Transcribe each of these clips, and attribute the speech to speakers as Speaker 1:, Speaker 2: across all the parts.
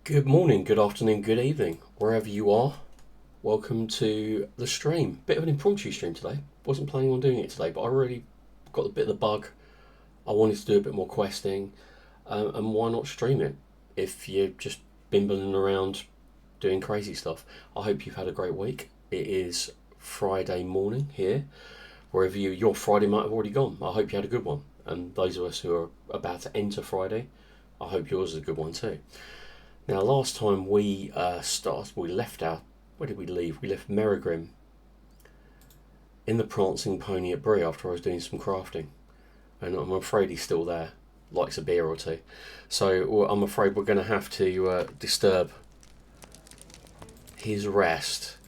Speaker 1: Good morning, good afternoon, good evening, wherever you are. Welcome to the stream. Bit of an impromptu stream today. Wasn't planning on doing it today, but I really got a bit of the bug. I wanted to do a bit more questing, and why not stream it? If you've just bimbling around doing crazy stuff, I hope you've had a great week. It is Friday morning here. Wherever your Friday might have already gone. I hope you had a good one. And those of us who are about to enter Friday, I hope yours is a good one too. Now, last time we left our. Where did we leave? We left Merigrin in the Prancing Pony at Brie after I was doing some crafting, and I'm afraid he's still there, likes a beer or two. So I'm afraid we're going to have to disturb his rest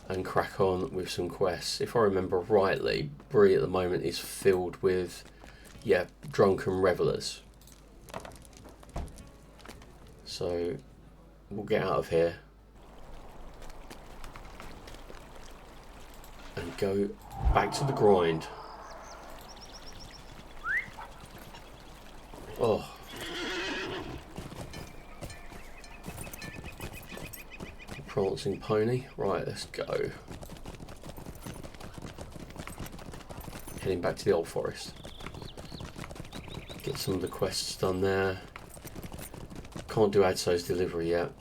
Speaker 1: and crack on with some quests. If I remember rightly, Brie at the moment is filled with, drunken revellers. So we'll get out of here and go back to the grind. Oh. The Prancing Pony. Right, let's go. Heading back to the Old Forest. Get some of the quests done there. Can't do Adso's delivery yet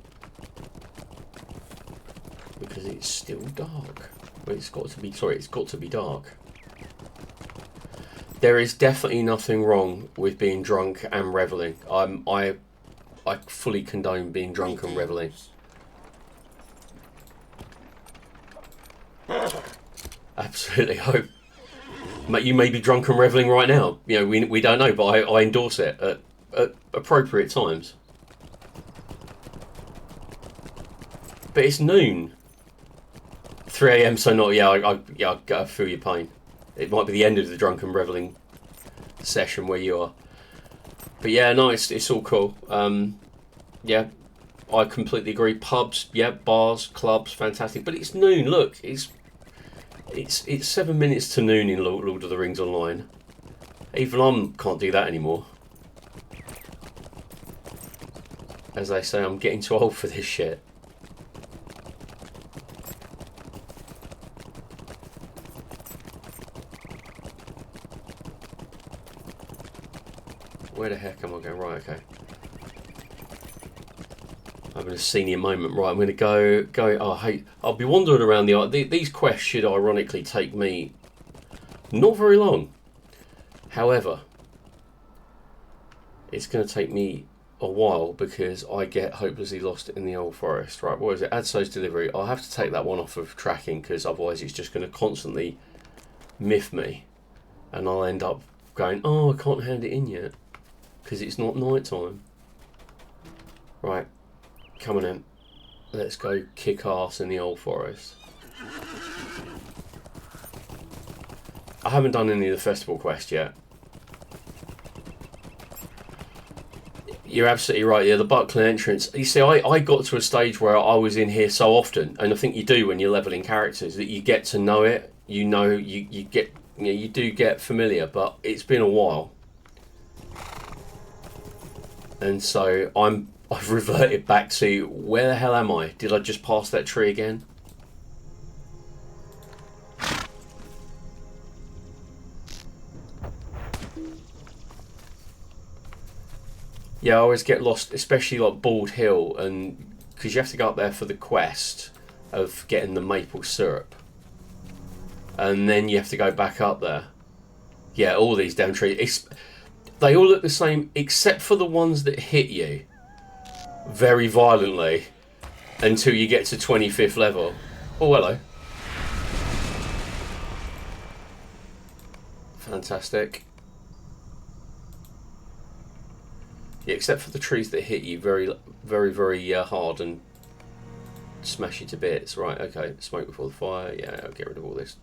Speaker 1: because it's still dark. Well, it's got to be dark. There is definitely nothing wrong with being drunk and reveling. I fully condone being drunk and reveling. Absolutely hope. You may be drunk and reveling right now. You know, we don't know, but I endorse it at appropriate times. But it's noon. 3 a.m. So not. I feel your pain. It might be the end of the drunken reveling session where you are. But yeah, no, it's all cool. I completely agree. Pubs, bars, clubs, fantastic. But it's noon. Look, it's 7 minutes to noon in Lord of the Rings Online. Even I can't do that anymore. As they say, I'm getting too old for this shit. Where the heck am I going? Right, okay. I'm having a senior moment. Right, I'm going to go. Oh, I'll be wandering around these quests should ironically take me not very long. However, it's going to take me a while because I get hopelessly lost in the Old Forest. Right, what is it? Adso's delivery. I'll have to take that one off of tracking because otherwise it's just going to constantly miff me, and I'll end up going, oh, I can't hand it in yet because it's not night time. Right, come on in. Let's go kick ass in the Old Forest. I haven't done any of the festival quests yet. You're absolutely right. Yeah, the Buckland entrance. You see, I got to a stage where I was in here so often, and I think you do when you're leveling characters, that you get to know it. You know, you get, you do get familiar, but it's been a while. And so I've reverted back to, where the hell am I? Did I just pass that tree again? Yeah, I always get lost, especially like Bald Hill, and because you have to go up there for the quest of getting the maple syrup, and then you have to go back up there. Yeah, all these damn trees. They all look the same, except for the ones that hit you very violently until you get to 25th level. Oh, hello. Fantastic. Yeah, except for the trees that hit you very, very, very hard and smash you to bits. Right, okay. Smoke before the fire. Yeah, I'll get rid of all this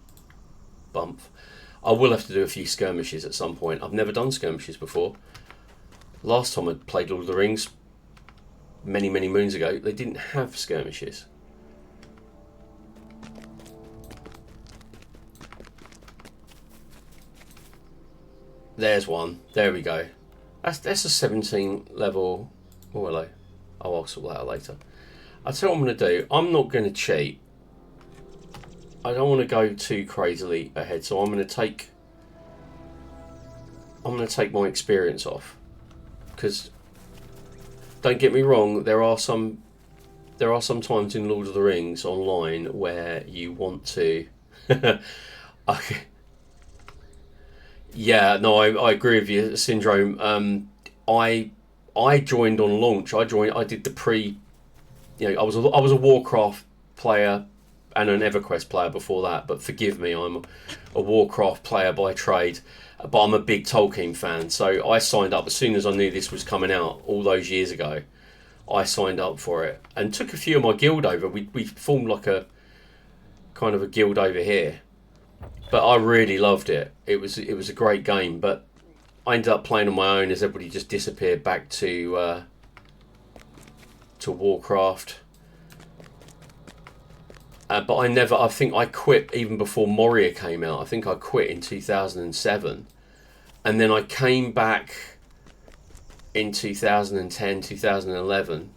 Speaker 1: bump. I will have to do a few skirmishes at some point. I've never done skirmishes before. Last time I played Lord of the Rings, many, many moons ago, they didn't have skirmishes. There's one. There we go. That's a 17 level. Oh, hello. Oh, I'll sort that out later. I'll tell you what I'm going to do. I'm not going to cheat. I don't want to go too crazily ahead, so I'm going to take my experience off. Because, don't get me wrong, there are some times in Lord of the Rings online where you want to... Okay. Yeah, no, I agree with you, Syndrome. I joined on launch. I did the pre... I was a Warcraft player and an EverQuest player before that, but forgive me, I'm a Warcraft player by trade, but I'm a big Tolkien fan, so I signed up as soon as I knew this was coming out all those years ago. I signed up for it and took a few of my guild over. We formed like a kind of a guild over here, but I really loved it. It was a great game, but I ended up playing on my own as everybody just disappeared back to Warcraft. But I think I quit even before Moria came out. I think I quit in 2007. And then I came back in 2010, 2011.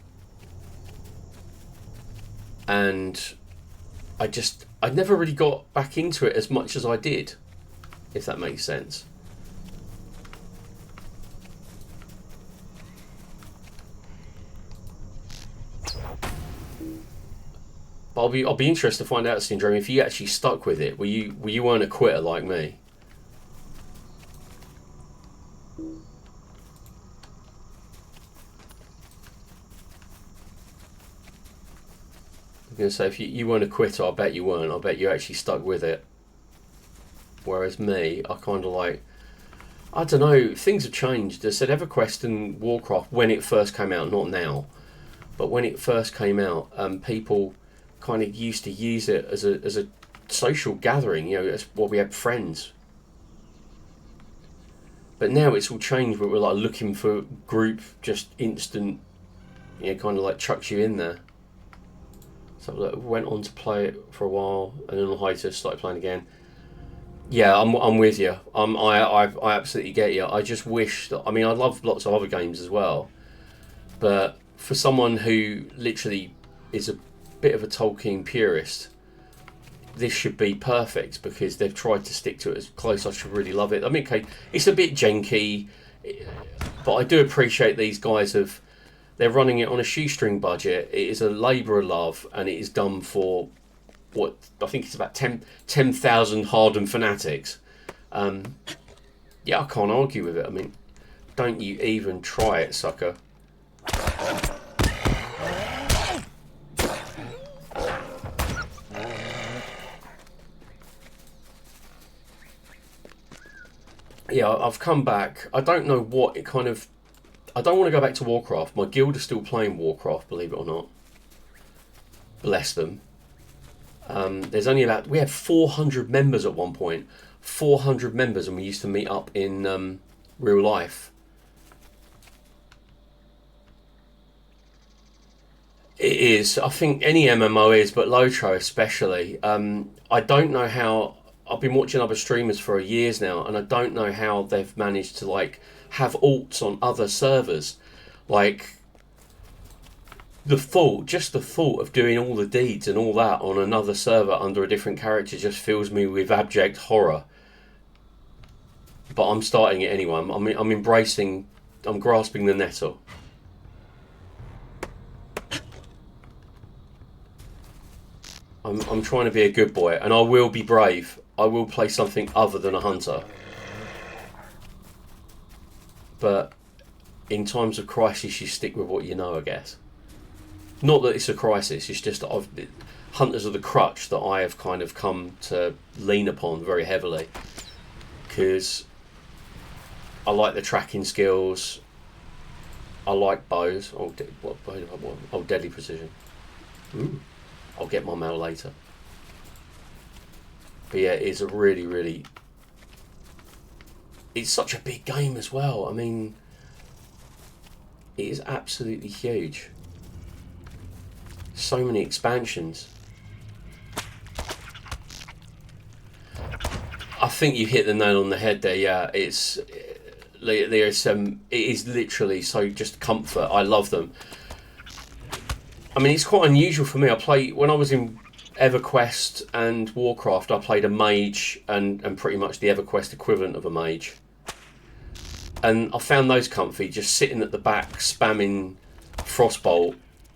Speaker 1: And I never really got back into it as much as I did, if that makes sense. But I'll be interested to find out, Syndrome, if you actually stuck with it. Were you weren't a quitter like me? I'm going to say, if you weren't a quitter, I bet you weren't. I bet you actually stuck with it. Whereas me, I kind of like... I don't know, things have changed. I said EverQuest and Warcraft, when it first came out, not now, but when it first came out, people... kind of used to use it as a social gathering, as what we had friends. But now it's all changed, where we're like looking for group, just instant, kind of like chucks you in there. So I went on to play it for a while, and then on hiatus started playing again. Yeah, I'm with you. I absolutely get you. I just wish that, I love lots of other games as well, but for someone who literally is a bit of a Tolkien purist, this should be perfect, because they've tried to stick to it as close. I should really love it. Okay, it's a bit janky, but I do appreciate these guys they're running it on a shoestring budget. It is a labour of love, and it is done for what I think it's about 10,000 hardened fanatics. Yeah, I can't argue with it. Don't you even try it, sucker. Yeah, I've come back. I don't know what it kind of... I don't want to go back to Warcraft. My guild is still playing Warcraft, believe it or not. Bless them. There's only about... We had 400 members at one point. 400 members, and we used to meet up in real life. It is. I think any MMO is, but Lotro especially. I don't know how... I've been watching other streamers for years now, and I don't know how they've managed to have alts on other servers. The thought of doing all the deeds and all that on another server under a different character just fills me with abject horror. But I'm starting it anyway. I'm grasping the nettle. I'm trying to be a good boy, and I will be brave. I will play something other than a hunter. But in times of crisis, you stick with what you know, I guess. Not that it's a crisis, it's just that hunters are the crutch that I have kind of come to lean upon very heavily. Because I like the tracking skills. I like bows. Deadly precision. Ooh. I'll get my mail later. But yeah, it's a really, really... It's such a big game as well. It is absolutely huge. So many expansions. I think you hit the nail on the head there. Yeah, it is literally so just comfort. I love them. I mean, it's quite unusual for me. When I was in EverQuest and Warcraft, I played a mage and pretty much the EverQuest equivalent of a mage. And I found those comfy, just sitting at the back spamming Frostbolt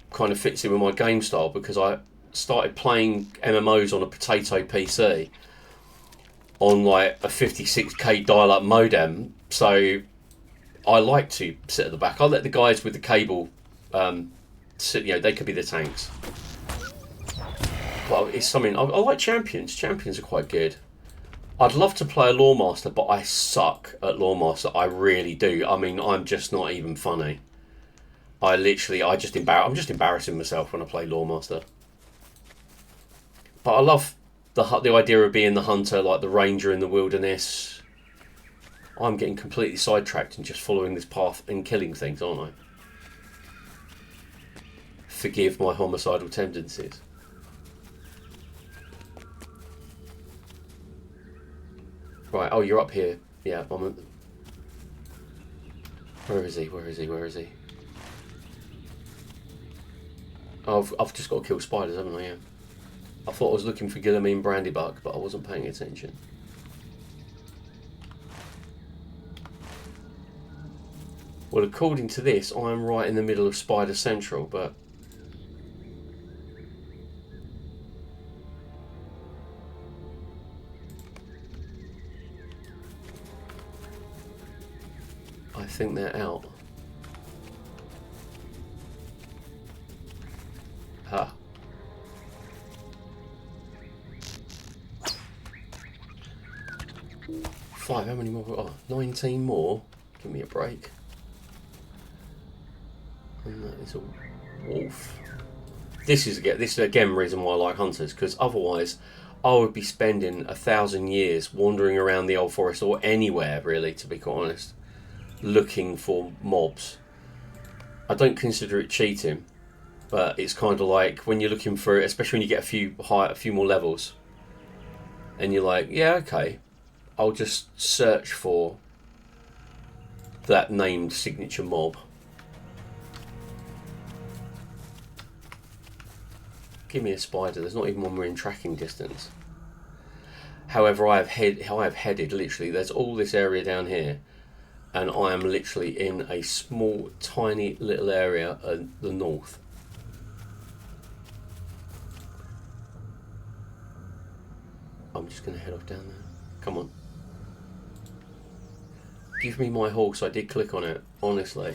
Speaker 1: kind of fits in with my game style, because I started playing MMOs on a potato PC on like a 56k dial-up modem, so I like to sit at the back. I let the guys with the cable sit, they could be the tanks. Well, it's something I like. Champions are quite good. I'd love to play a Lawmaster, but I suck at Lawmaster. I really do. I mean, I'm just not even funny. I'm just embarrassing myself when I play Lawmaster. But I love the idea of being the hunter, like the ranger in the wilderness. I'm getting completely sidetracked and just following this path and killing things, aren't I? Forgive my homicidal tendencies. Right, oh, you're up here. Yeah, where is he? Oh, I've just got to kill spiders, haven't I? Yeah. I thought I was looking for Guillermine Brandybuck, but I wasn't paying attention. Well, according to this, I am right in the middle of Spider Central, but... I think they're out. Ha. Five, how many more? Oh, 19 more. Give me a break. And that is a wolf. This is again the reason why I like hunters, because otherwise I would be spending 1,000 years wandering around the old forest, or anywhere really, to be quite honest, looking for mobs. I don't consider it cheating, but it's kind of like when you're looking for it, especially when you get a few more levels, and you're like, yeah, okay, I'll just search for that named signature mob. Give me a spider. There's not even one within tracking distance. However, I have headed literally. There's all this area down here, and I am literally in a small, tiny little area at the north. I'm just going to head off down there. Come on. Give me my horse. I did click on it, honestly.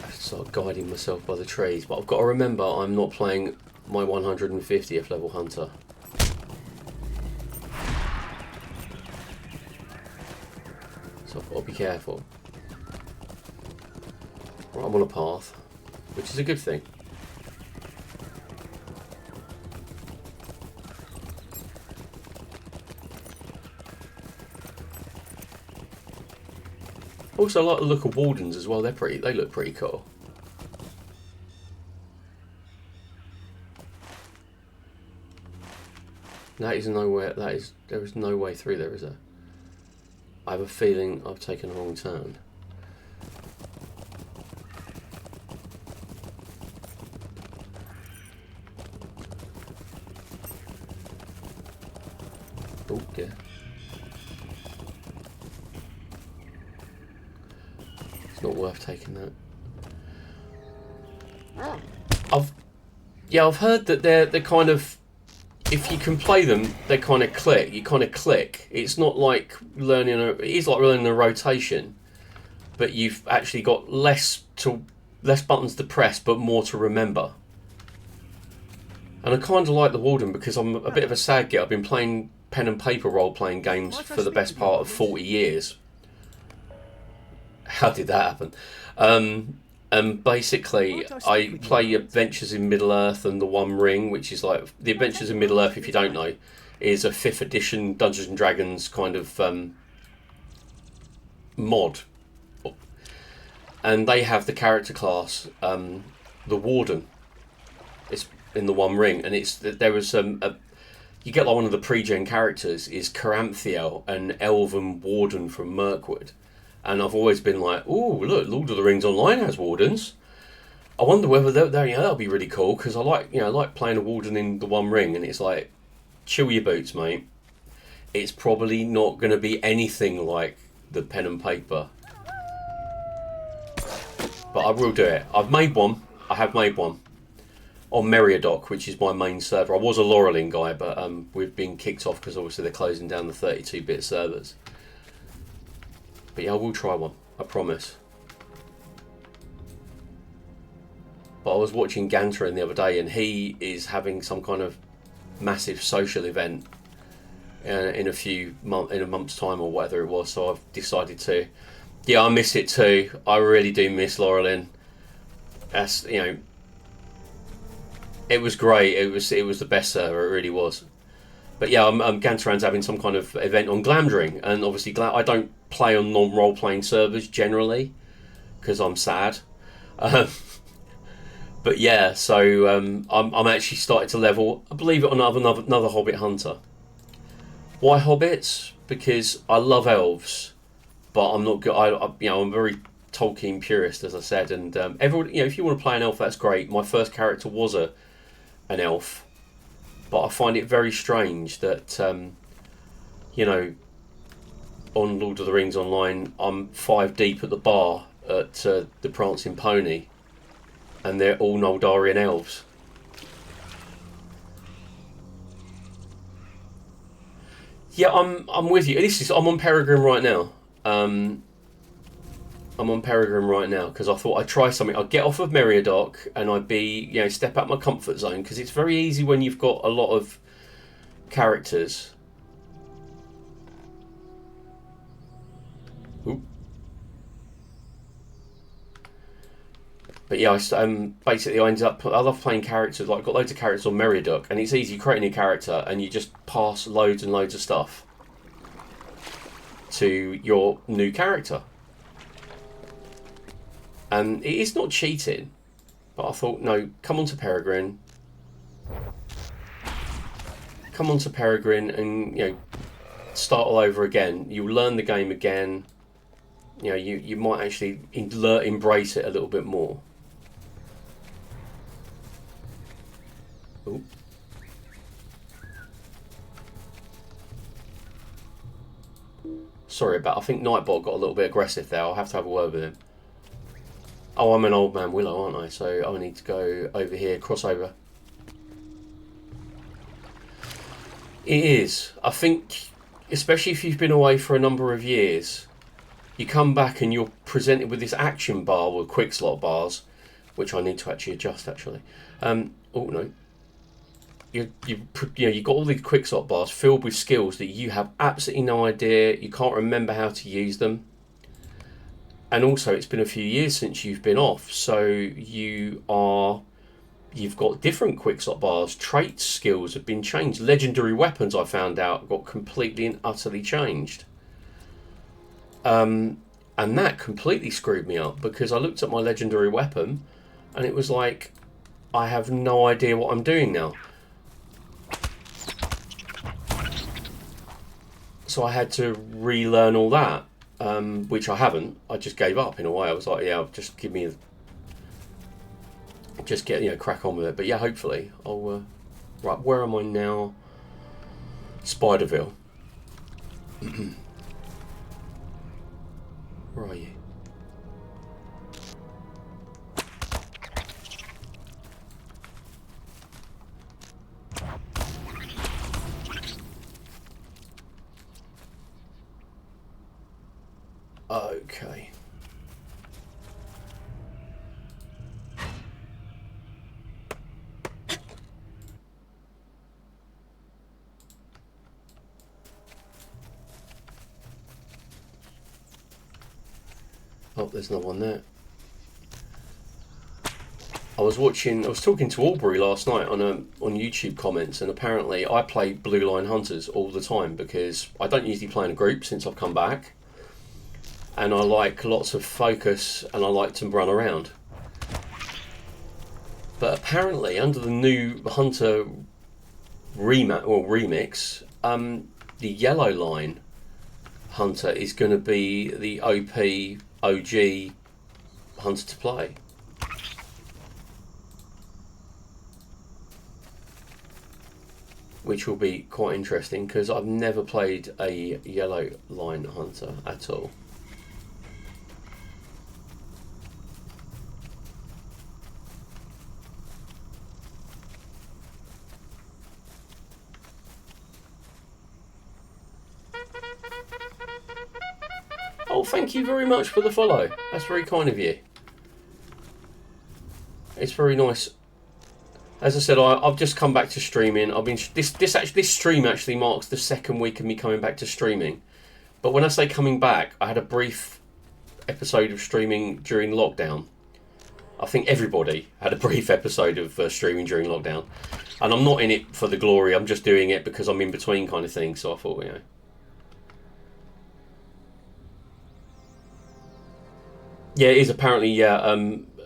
Speaker 1: I start guiding myself by the trees, but I've got to remember I'm not playing my 150th level hunter. So I've got to be careful. Right, I'm on a path, which is a good thing. Also, I like the look of wardens as well. They look pretty cool. There is no way through there, is there? I have a feeling I've taken a wrong turn. Oh dear. Not worth taking that. I've heard that they're kind of, if you can play them, they kind of click. You kind of click. It's not like it is like learning a rotation, but you've actually got less buttons to press, but more to remember. And I kind of like the Warden because I'm a bit of a sad git. I've been playing pen and paper role playing games for the best part of 40 years. How did that happen? And basically, I play Adventures in Middle-earth and the One Ring, which is like... The Adventures in Middle-earth, if you don't know, is a 5th edition Dungeons & Dragons kind of mod. And they have the character class, the Warden. It's in the One Ring. And there was you get like one of the pre-gen characters is Caranthiel, an elven warden from Mirkwood. And I've always been like, oh, look, Lord of the Rings Online has wardens. I wonder whether that'll be really cool, because I like playing a warden in the One Ring, and it's like, chill your boots, mate. It's probably not going to be anything like the pen and paper, but I will do it. I've made one. I have made one on Merigrin, which is my main server. I was a Laurelin guy, but we've been kicked off because obviously they're closing down the 32-bit servers. But yeah, I will try one. I promise. But I was watching Ganterin the other day, and he is having some kind of massive social event in a month's time or whatever it was. So I've decided to. Yeah, I miss it too. I really do miss Laurelin. That's, you know, it was great. It was the best server. It really was. But yeah, Ganteran's having some kind of event on Glamdring, and obviously I don't play on non-role playing servers generally because I'm sad. But yeah, so I'm actually starting to level. I believe it or not, another Hobbit hunter. Why hobbits? Because I love elves, but I'm not good. I'm a very Tolkien purist, as I said, and everyone, if you want to play an elf, that's great. My first character was an elf, but I find it very strange that on Lord of the Rings Online, I'm 5 deep at the bar at the Prancing Pony, and they're all Noldarian elves. Yeah, I'm with you. I'm on Peregrine right now. I'm on Peregrine right now because I thought I'd try something. I'd get off of Meriadoc and I'd step out my comfort zone, because it's very easy when you've got a lot of characters. Ooh. But yeah, basically I ended up. I love playing characters. Like, I've got loads of characters on Meriadoc, and it's easy. You create a new character and you just pass loads and loads of stuff to your new character. And it is not cheating, but I thought, no, come on to Peregrine. Come on to Peregrine and start all over again. You'll learn the game again. You might actually embrace it a little bit more. Ooh. Sorry I think Nightbot got a little bit aggressive there. I'll have to have a word with him. Oh, I'm an old man Willow, aren't I? So I need to go over here, cross over. It is. I think, especially if you've been away for a number of years, you come back and you're presented with this action bar with quick slot bars, which I need to actually adjust, actually. Oh, no. You've got all these quick slot bars filled with skills that you have absolutely no idea. You can't remember how to use them. And also, it's been a few years since you've been off, so you've got different quick slot bars. Trait skills have been changed. Legendary weapons, I found out, got completely and utterly changed. And that completely screwed me up, because I looked at my legendary weapon and it was like, I have no idea what I'm doing now. So I had to relearn all that. Which I haven't. I just gave up in a way. I was like, yeah, just give me, crack on with it. But yeah, hopefully I'll. Right, where am I now? Spiderville. Where are you? Okay. Oh, there's no one there. I was talking to Aubrey last night on YouTube comments, and apparently I play Blue Line Hunters all the time because I don't usually play in a group since I've come back. And I like lots of focus, and I like to run around. But apparently, under the new Hunter remix, the yellow line hunter is going to be the OP OG hunter to play. Which will be quite interesting because I've never played a yellow line hunter at all. Oh, thank you very much for the follow. That's very kind of you. It's very nice. As I said, I've just come back to streaming. I've been this stream actually marks the second week of me coming back to streaming. But when I say coming back, I had a brief episode of streaming during lockdown. I think everybody had a brief episode of streaming during lockdown, and I'm not in it for the glory. I'm just doing it because I'm in between kind of thing. So I thought, yeah, it is apparently. Yeah,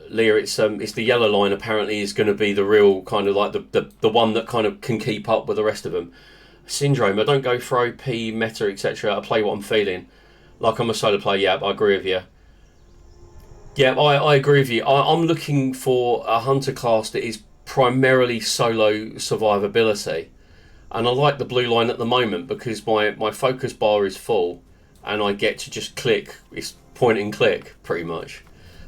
Speaker 1: Leah, it's the yellow line. Apparently, is going to be the real kind of like the one that kind of can keep up with the rest of them. Syndrome. I don't go for OP meta etc. I play what I'm feeling. Like I'm a solo player. Yeah, I agree with you. Yeah, I agree with you. I'm looking for a hunter class that is primarily solo survivability, and I like the blue line at the moment because my focus bar is full, and I get to just click. It's point and click pretty much.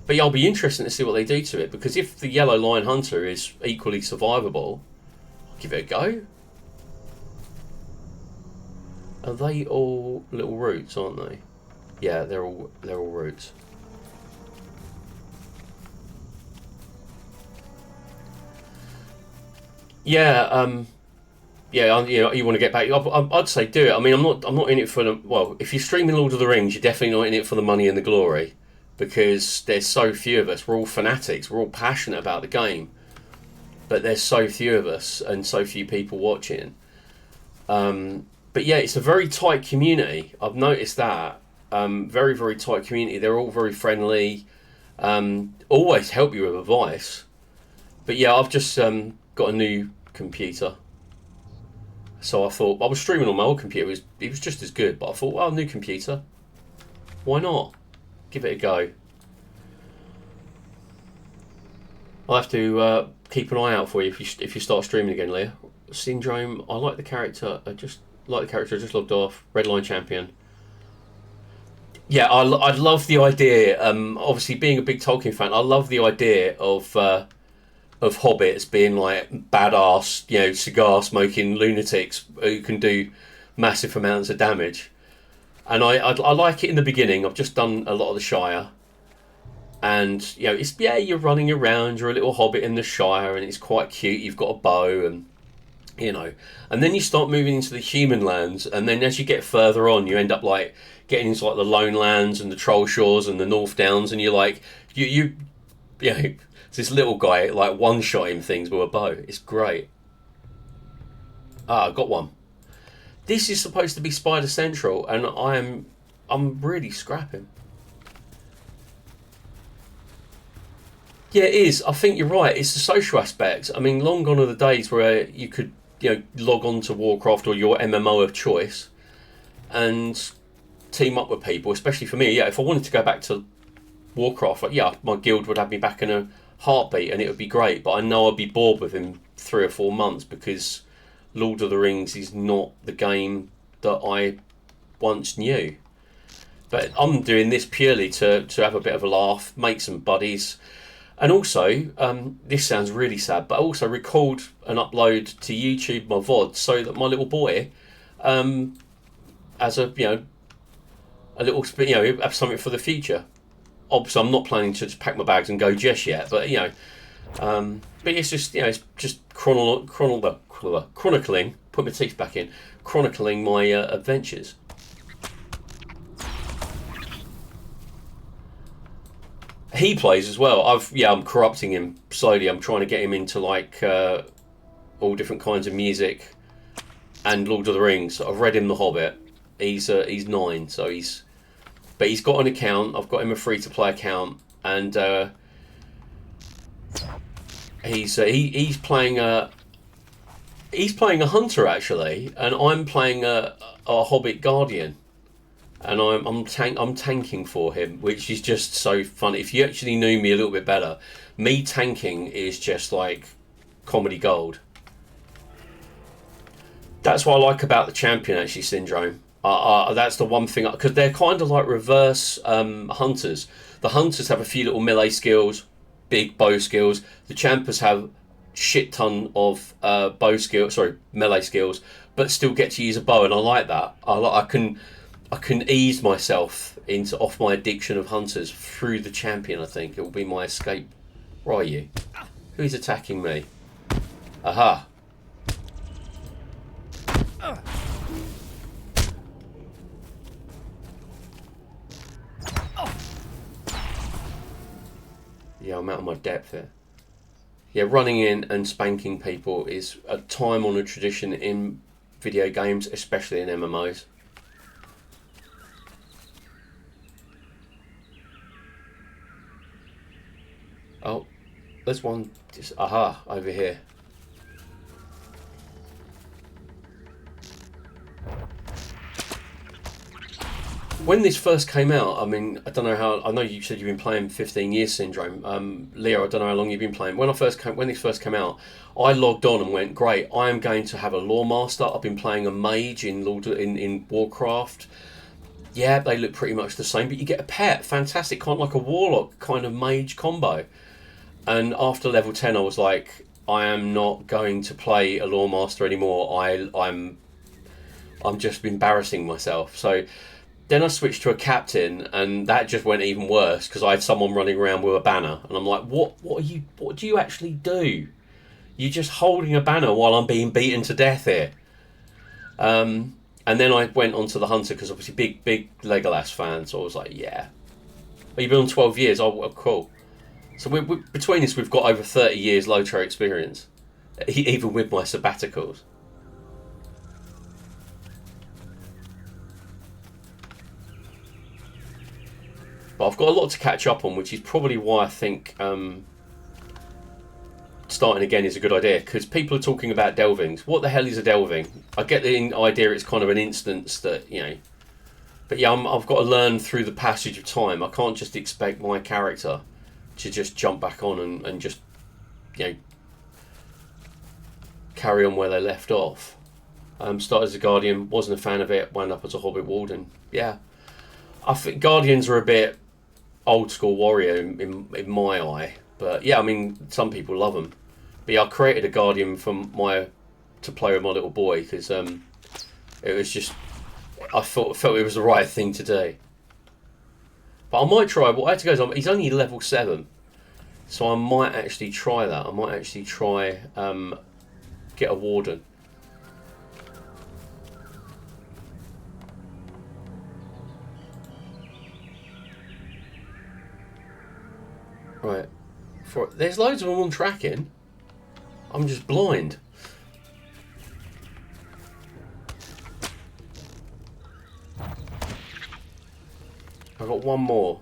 Speaker 1: But yeah, I'll be interested to see what they do to it, because if the yellow line hunter is equally survivable, I'll give it a go. Are they all little roots, aren't they? Yeah, they're all roots. Yeah, yeah, you want to get back. I'd say do it. I mean, I'm not in it for the. Well, if you're streaming Lord of the Rings, you're definitely not in it for the money and the glory, because there's so few of us. We're all fanatics. We're all passionate about the game, but there's so few of us and so few people watching. But yeah, it's a very tight community. I've noticed that. Very, very tight community. They're all very friendly. Always help you with advice. But yeah, I've just got a new computer. So I thought, I was streaming on my old computer. It was just as good. But I thought, well, new computer. Why not? Give it a go. I'll have to keep an eye out for you if you start streaming again, Leah. Syndrome. I like the character. I just logged off. Redline champion. Yeah, I love the idea. Obviously, being a big Tolkien fan, I love the idea of hobbits being like badass, cigar smoking lunatics who can do massive amounts of damage. And I like it in the beginning. I've just done a lot of the Shire, and you're running around. You're a little hobbit in the Shire, and it's quite cute. You've got a bow, and and then you start moving into the human lands, and then as you get further on, you end up like getting into like the Lone Lands and the Troll Shores and the North Downs, and you're like this little guy like one-shotting things with a bow. It's great. I got one. This is supposed to be Spider Central, and I'm really scrapping. Yeah, it is. I think you're right. It's the social aspect. I mean, long gone are the days where you could log on to Warcraft or your MMO of choice and team up with people. Especially for me, if I wanted to go back to Warcraft, my guild would have me back in a heartbeat, and it would be great. But I know I'd be bored within 3 or 4 months, because Lord of the Rings is not the game that I once knew. But I'm doing this purely to have a bit of a laugh, make some buddies, and also this sounds really sad, but also record and upload to YouTube my VOD, so that my little boy has a little have something for the future. Obviously, I'm not planning to just pack my bags and go just yet, but but it's just it's just chronicling. Put my teeth back in, chronicling my adventures. He plays as well. I'm corrupting him slowly. I'm trying to get him into like all different kinds of music and Lord of the Rings. I've read him The Hobbit. He's 9, so he's got an account. I've got him a free-to-play account, and he's playing a hunter actually, and I'm playing a Hobbit Guardian. and I'm tanking for him, which is just so funny. If you actually knew me a little bit better, me tanking is just like comedy gold. That's what I like about the champion, actually, Syndrome. That's the one thing, because they're kind of like reverse hunters. The hunters have a few little melee skills, big bow skills. The champers have shit ton of melee skills, but still get to use a bow, and I like that. I can ease myself into off my addiction of hunters through the champion. I think it will be my escape. Where are you? Who's attacking me? Aha. Yeah, I'm out of my depth here. Yeah, running in and spanking people is a time-honoured tradition in video games, especially in MMOs. Oh, there's one just over here. When this first came out, I mean, I don't know how. I know you said you've been playing 15 years Syndrome. Leo, I don't know how long you've been playing. When this first came out, I logged on and went, great. I am going to have a lore master. I've been playing a mage in Warcraft. Yeah, they look pretty much the same, but you get a pet, fantastic, kind of like a warlock kind of mage combo. And after level 10, I was like, I am not going to play a lore master anymore. I'm just embarrassing myself. So then I switched to a captain, and that just went even worse because I had someone running around with a banner, and I'm like, what do you actually do? You're just holding a banner while I'm being beaten to death here. And then I went on to the hunter because obviously big Legolas fan, so I was like, yeah. Oh, you've been on 12 years. Oh, well, cool. So between us, we've got over 30 years Lotro experience, even with my sabbaticals. But I've got a lot to catch up on, which is probably why I think starting again is a good idea, because people are talking about delvings. What the hell is a delving? I get the idea it's kind of an instance that, you know... But yeah, I've got to learn through the passage of time. I can't just expect my character to just jump back on and just, you know, carry on where they left off. Started as a Guardian, wasn't a fan of it, wound up as a Hobbit Warden. Yeah. I think Guardians are a bit old school warrior in my eye, but yeah, I mean, some people love them. But yeah, I created a Guardian to play with my little boy because it was just, I felt it was the right thing to do. But I might try. What I had to go is he's only level 7, so I might actually try that. I might actually try get a Warden. Right. There's loads of them on tracking. I'm just blind. I got one more.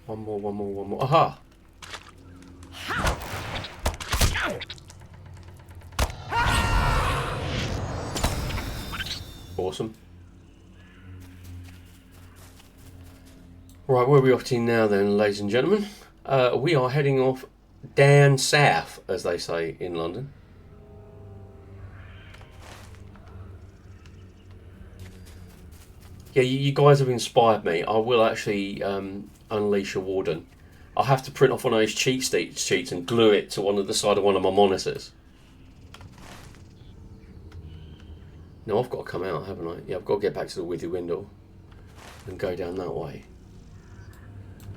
Speaker 1: One more. Aha! Awesome. Right, where are we off to now then, ladies and gentlemen? We are heading off down south, as they say in London. Yeah, you guys have inspired me. I will actually unleash a Warden. I'll have to print off one of those cheat sheets and glue it to the side of one of my monitors. No, I've got to come out, haven't I? Yeah, I've got to get back to the Withy window and go down that way.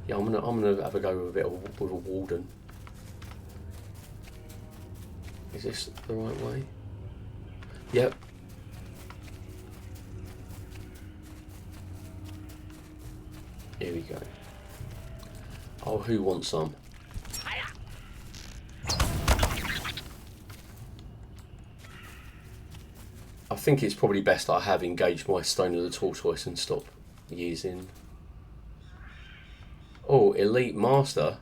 Speaker 1: Yeah, I'm gonna have a go with a Warden. Is this the right way? Yep. Here we go. Oh, who wants some? I think it's probably best I have engaged my Stone of the Tortoise and stop using... Oh, Elite Master.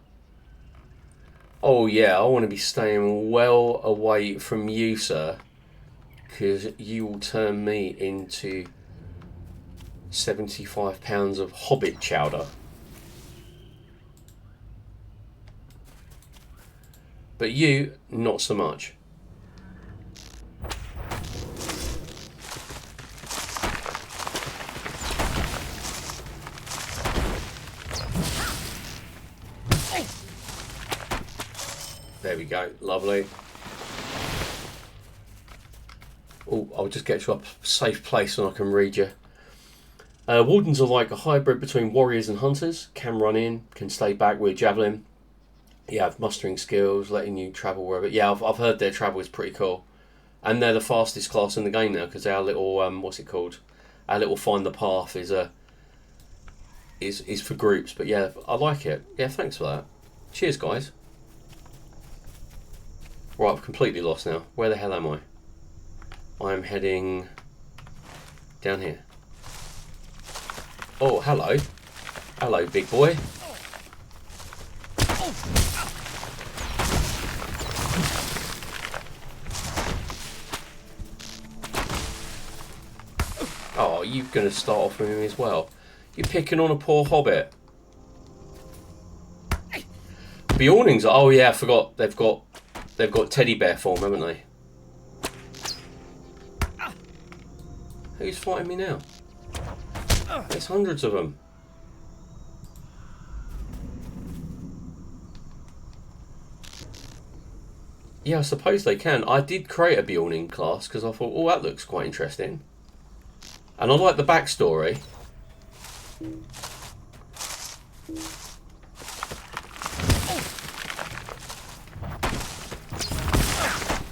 Speaker 1: Oh yeah, I want to be staying well away from you, sir, because you will turn me into £75 of hobbit chowder. But you, not so much. There we go, lovely. Oh, I'll just get to a safe place and I can read you. Wardens are like a hybrid between warriors and hunters. Can run in, can stay back with javelin. You have mustering skills, letting you travel wherever. Yeah, I've heard their travel is pretty cool. And they're the fastest class in the game now because our little, what's it called? Our little find the path is for groups. But yeah, I like it. Yeah, thanks for that. Cheers, guys. Right, I've completely lost now. Where the hell am I? I'm heading down here. Oh, hello. Hello, big boy. Oh, you're going to start off with him as well. You're picking on a poor hobbit. Beornings. Oh yeah, I forgot. They've got teddy bear form, haven't they? Who's fighting me now? There's hundreds of them. Yeah, I suppose they can. I did create a Beorning class because I thought, oh, that looks quite interesting. And I like the backstory.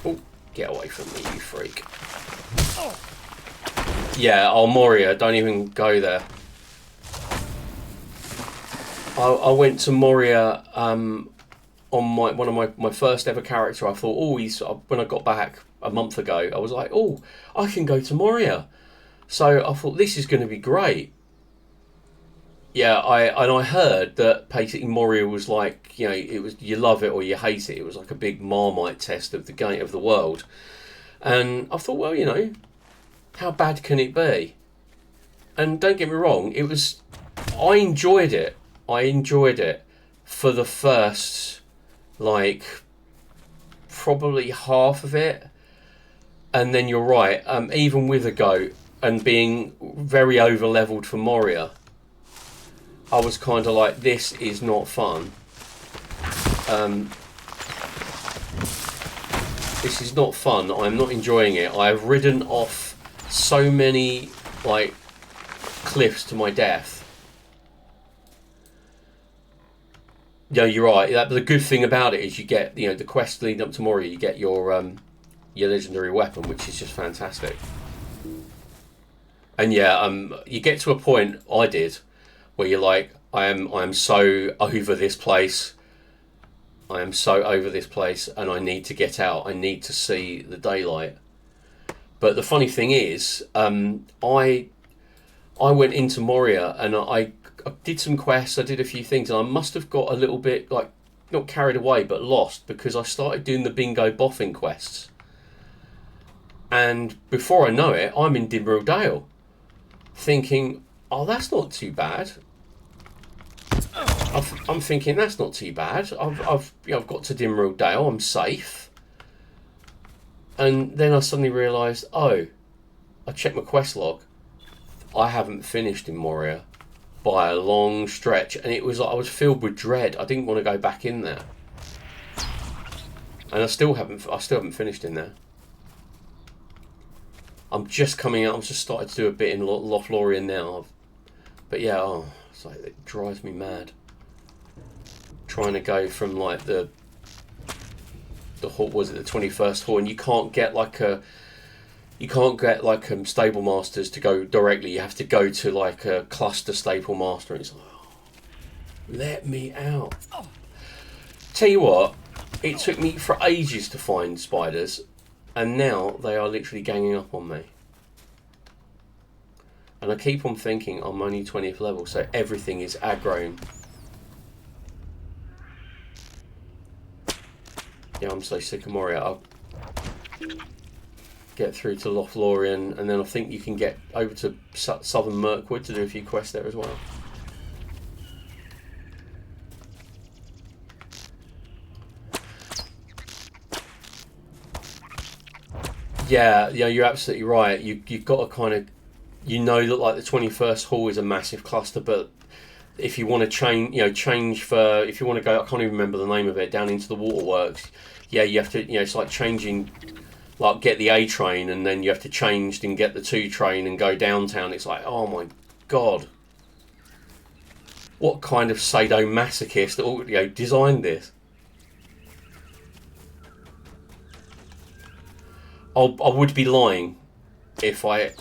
Speaker 1: Oh, get away from me, you freak. Yeah, oh, Moria, don't even go there. I went to Moria on one of my first ever character. I thought, oh, when I got back a month ago, I was like, oh, I can go to Moria. So I thought this is going to be great. Yeah, I heard that basically Moria was like, you know, it was you love it or you hate it. It was like a big Marmite test of the game of the world. And I thought, well, you know, how bad can it be? And don't get me wrong, I enjoyed it. I enjoyed it for the first, like, probably half of it. And then you're right, even with a goat and being very over leveled for Moria, I was kind of like, this is not fun. This is not fun. I'm not enjoying it. I've ridden off so many, like, cliffs to my death. Yeah, you're right. The good thing about it is you get, you know, the quest leading up to Moria, you get your legendary weapon, which is just fantastic. And yeah, you get to a point, I did, where you're like, I am so over this place. I am so over this place, and I need to get out. I need to see the daylight. But the funny thing is, I went into Moria and I did some quests. I did a few things, and I must have got a little bit, like, not carried away, but lost, because I started doing the bingo boffin quests. And before I know it, I'm in Dimmeril Dale, thinking, oh, that's not too bad. I'm thinking that's not too bad. I've got to Dimmeril Dale. I'm safe. And then I suddenly realised, oh, I checked my quest log. I haven't finished in Moria by a long stretch, and it was like I was filled with dread. I didn't want to go back in there, and I still haven't finished in there. I'm just coming out. I'm just started to do a bit in Lothlorien now, but yeah, oh, it's like it drives me mad. Trying to go from like the hall, was it the 21st hall, and you can't get like stable masters to go directly. You have to go to like a cluster stable master, and it's like, oh, let me out. Tell you what, it took me for ages to find spiders, and now they are literally ganging up on me. And I keep on thinking I'm only 20th level, so everything is aggroing. Yeah, I'm so sick of Moria. get through to Lothlorien, and then I think you can get over to Southern Mirkwood to do a few quests there as well. Yeah, you're absolutely right. You've got to kind of, that like the 21st Hall is a massive cluster, but if you want to change for, if you want to go, I can't even remember the name of it, down into the waterworks. Yeah, you have to, it's like changing, like get the A train and then you have to change and get the 2 train and go downtown. It's like, oh my god, what kind of sadomasochist designed this? I would be lying if I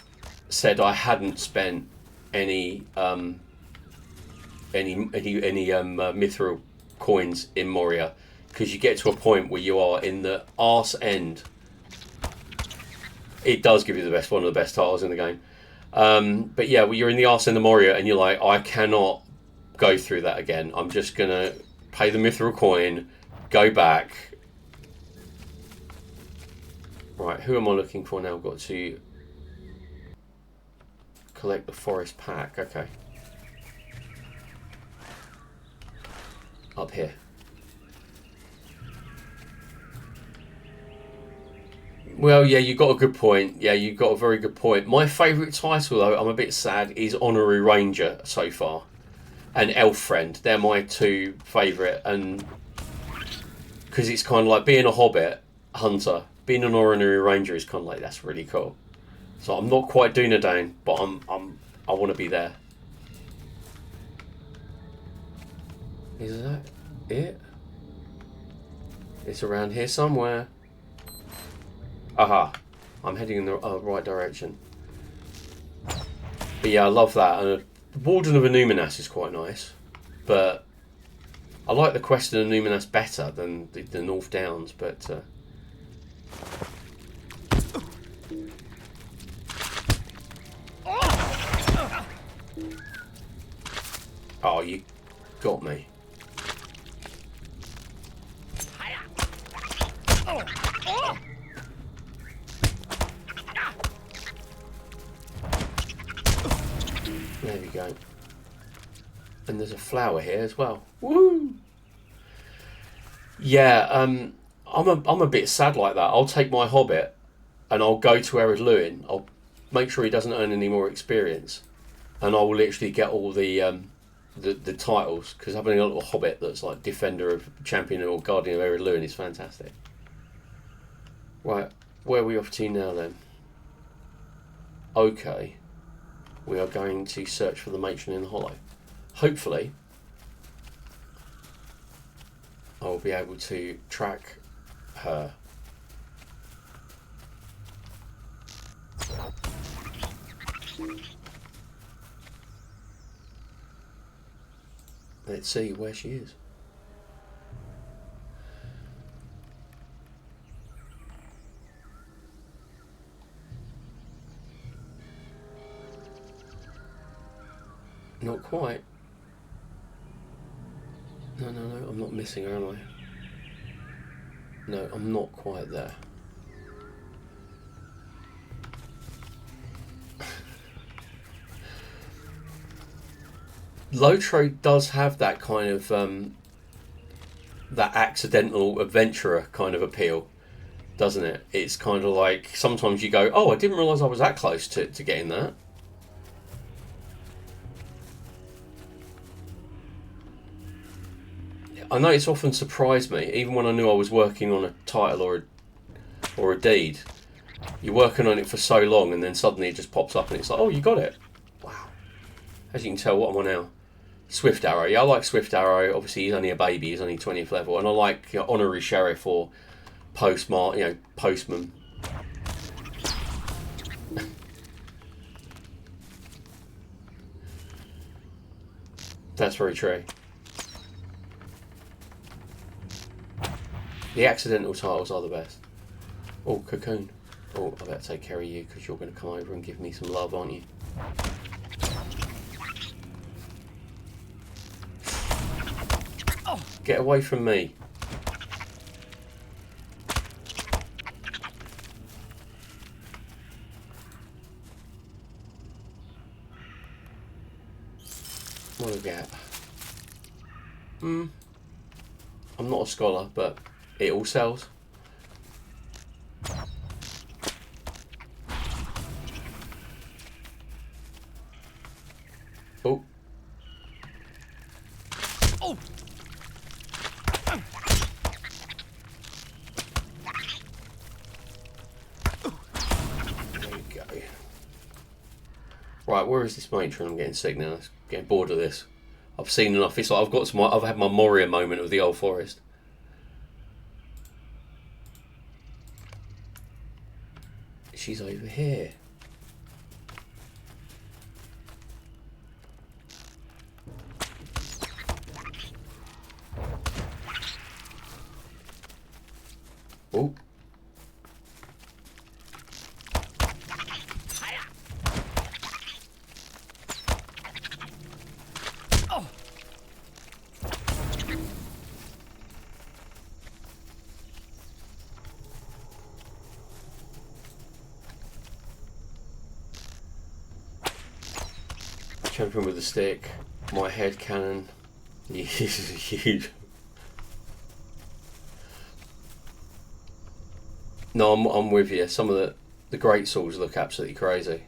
Speaker 1: said I hadn't spent any mithril coins in Moria, because you get to a point where you are in the arse end. It does give you one of the best titles in the game. But yeah, you're in the arse end of Moria and you're like, I cannot go through that again. I'm just gonna pay the mithril coin, go back. Right, who am I looking for now? I've got to collect the forest pack. Okay. Up here. Well, yeah, you got a good point. Yeah, you got a very good point. My favourite title, though, I'm a bit sad, is Honorary Ranger so far. And Elf Friend. They're my 2 favourite. And because it's kind of like being a hobbit hunter, being an Honorary Ranger is kind of like, that's really cool. So I'm not quite Dunedain, but I want to be there. Is that it? It's around here somewhere. Aha. I'm heading in the right direction. But yeah, I love that. And Warden of Anuminas is quite nice. But I like the quest in Anuminas better than the North Downs. But oh, you got me. There we go. And there's a flower here as well. Woo! Yeah, I'm a bit sad like that. I'll take my hobbit and I'll go to Ered Luin. I'll make sure he doesn't earn any more experience, and I will literally get all the titles, because having a little hobbit that's like Defender of Champion or Guardian of Ered Luin is fantastic. Right, where are we off to now then? Okay, we are going to search for the Matron in the Hollow. Hopefully I will be able to track her. Let's see where she is. Not quite. No, I'm not missing her, am I? No, I'm not quite there. Lotro does have that kind of that accidental adventurer kind of appeal, doesn't it? It's kind of like sometimes you go, oh, I didn't realise I was that close to getting that. I know it's often surprised me, even when I knew I was working on a title or a deed. You're working on it for so long and then suddenly it just pops up and it's like, oh, you got it. Wow. As you can tell, what am I now? Swift Arrow. Yeah, I like Swift Arrow. Obviously, he's only a baby. He's only 20th level. And I like Honorary Sheriff or Postman. That's very true. The accidental titles are the best. Oh, Cocoon. Oh, I better take care of you because you're going to come over and give me some love, aren't you? Get away from me. we get? I'm not a scholar, but it all sells. Oh.
Speaker 2: Oh.
Speaker 1: There you go. Right, where is this matron? I'm getting sick now. I'm getting bored of this. I've seen enough. It's like I've had my Moria moment of the old forest. She's over here. Oh. Champion with a stick. My head cannon. Huge. No, I'm with you. Some of the great swords look absolutely crazy.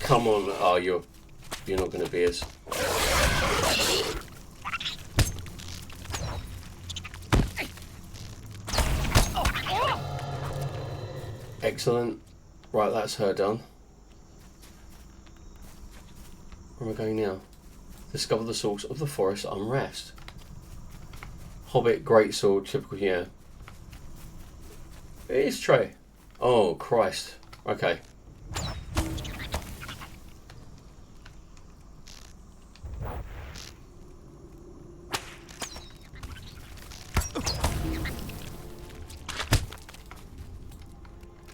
Speaker 1: Come on. Oh, you're not going to be as... Excellent. Right, that's her done. Where am I going now? Discover the source of the forest unrest. Hobbit, greatsword, typical, yeah. It is true. Oh, Christ. Okay.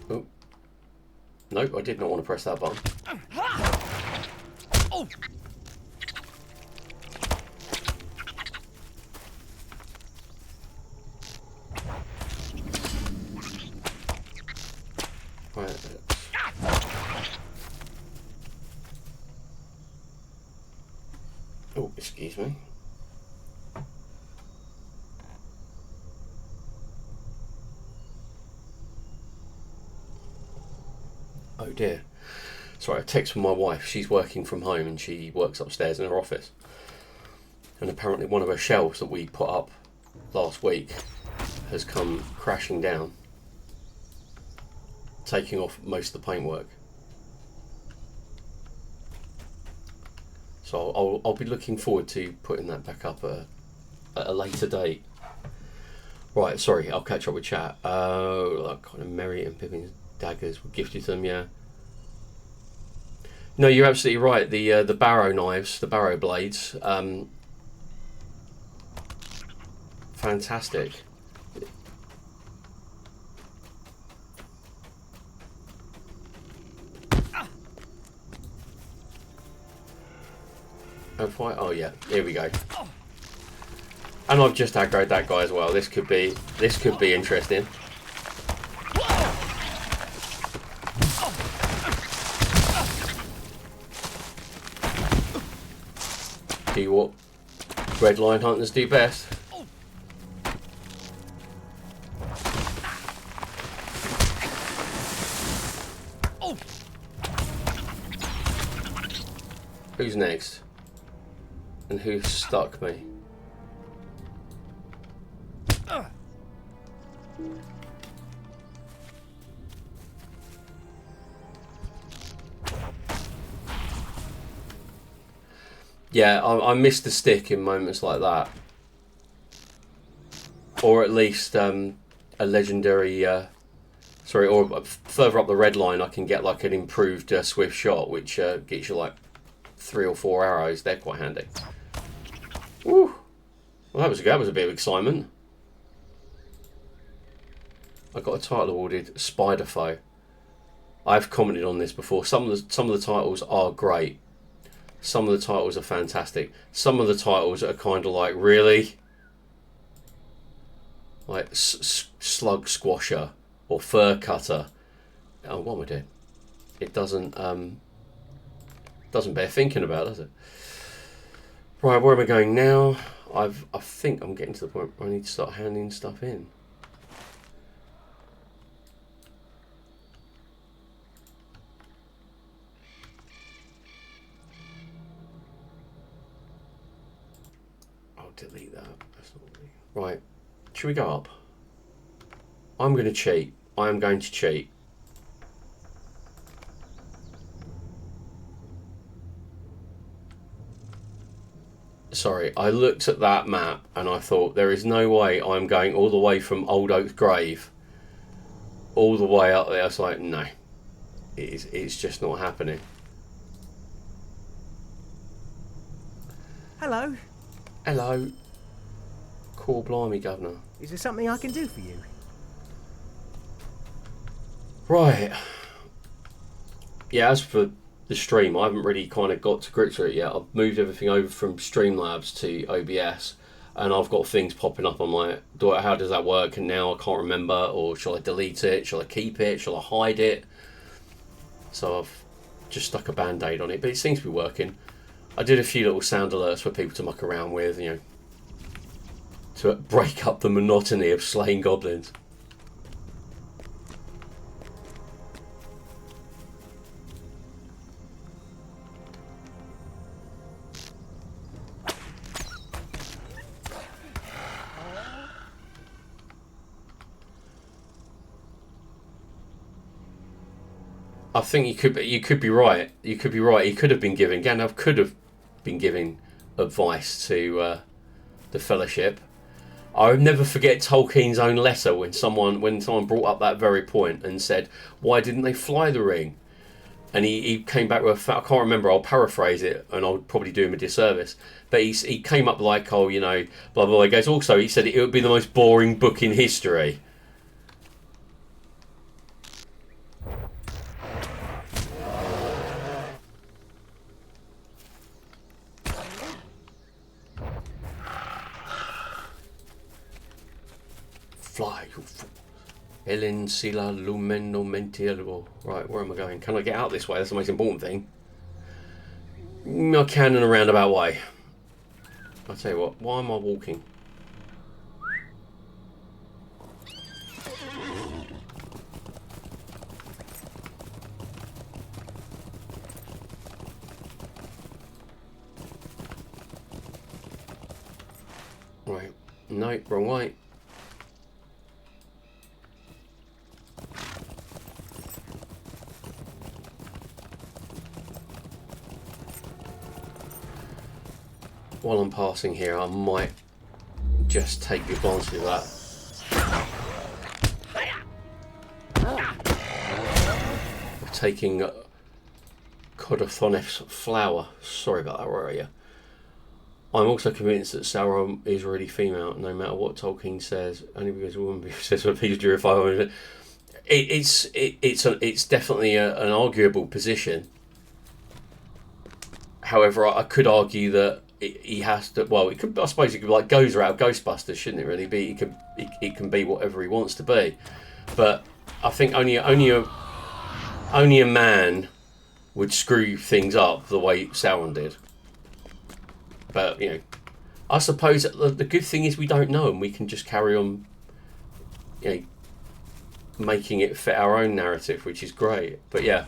Speaker 1: Oh. Nope, I did not want to press that button.
Speaker 2: Oh.
Speaker 1: Right. Oh, excuse me. Oh dear. Sorry, a text from my wife. She's working from home and she works upstairs in her office. And apparently one of her shelves that we put up last week has come crashing down, taking off most of the paintwork. So I'll be looking forward to putting that back up at a later date. Right, sorry, I'll catch up with chat. Like kind of Merry and Pippin's daggers were gifted to them, yeah. No, you're absolutely right. The barrow knives, the barrow blades, fantastic. Oh yeah, here we go. And I've just aggroed that guy as well. This could be interesting. Do what red line hunters do best. Who's next? And who stuck me? Yeah, I miss the stick in moments like that. Or at least a legendary... sorry, or further up the red line I can get like an improved swift shot, which gets you like 3 or 4 arrows. They're quite handy. Woo! Well, that was a bit of excitement. I got a title awarded Spider Foe. I've commented on this before. Some of the titles are great. Some of the titles are fantastic. Some of the titles are kind of like, really? Like Slug Squasher or Fur Cutter. Oh, what am I doing? It doesn't Doesn't bear thinking about, does it? Right, where am I going now? I think I'm getting to the point where I need to start handing stuff in. I'll delete that. That's not really... Right, should we go up? I'm going to cheat. I am going to cheat. Sorry, I looked at that map and I thought there is no way I'm going all the way from Old Oak's grave all the way up there. I was like, no, it's just not happening.
Speaker 2: Hello.
Speaker 1: Hello. Cool blimey, Governor.
Speaker 2: Is there something I can do for you?
Speaker 1: Right. Yeah, as for the stream, I haven't really kind of got to grips with it yet. I've moved everything over from Streamlabs to OBS, and I've got things popping up. I'm like, how does that work? And now I can't remember, or shall I delete it? Shall I keep it? Shall I hide it? So I've just stuck a band-aid on it, but it seems to be working. I did a few little sound alerts for people to muck around with, you know, to break up the monotony of slaying goblins. I think you could be right. You could be right. He could have been giving Gandalf could have been giving advice to the Fellowship. I'll never forget Tolkien's own letter when someone brought up that very point and said, "Why didn't they fly the ring?" And he came back with I can't remember. I'll paraphrase it, and I'll probably do him a disservice. But he came up like, "Oh, you know, blah blah." He goes, also, he said it would be the most boring book in history. Fly, you fool. Ellen Sila Lumeno Mentielvo. Right, where am I going? Can I get out this way? That's the most important thing. I can in a roundabout way. I'll tell you what, why am I walking? Right, no, wrong way. While I'm passing here, I might just take advantage of that. Of taking Codothonef's flower. Sorry about that, where are you? I'm also convinced that Sauron is really female, no matter what Tolkien says, only because a woman says when people do it's definitely an arguable position. However, I could argue that he has to. Well, it could. I suppose it could be like Gozer out of Ghostbusters, shouldn't it? Really be. It can be whatever he wants to be. But I think only a man would screw things up the way Sauron did. But you know, I suppose the good thing is we don't know, and we can just carry on, you know, making it fit our own narrative, which is great. But yeah.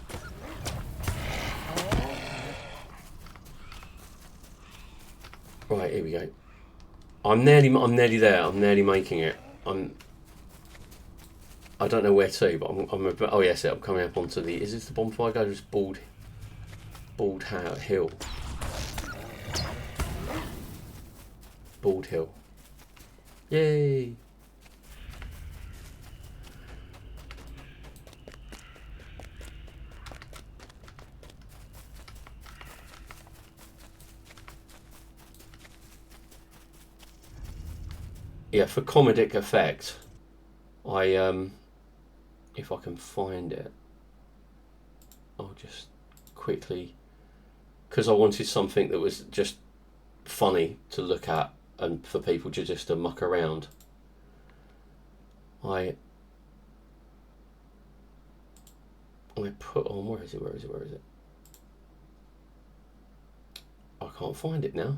Speaker 1: Right, here we go. I'm nearly there. I'm nearly making it. I don't know where to, but oh yes, I'm coming up onto the. Is this the bonfire? Go just bald hill. Bald hill. Yay! Yeah, for comedic effect, if I can find it, I'll just quickly, because I wanted something that was just funny to look at and for people just to muck around. I put on, where is it? can't find it now.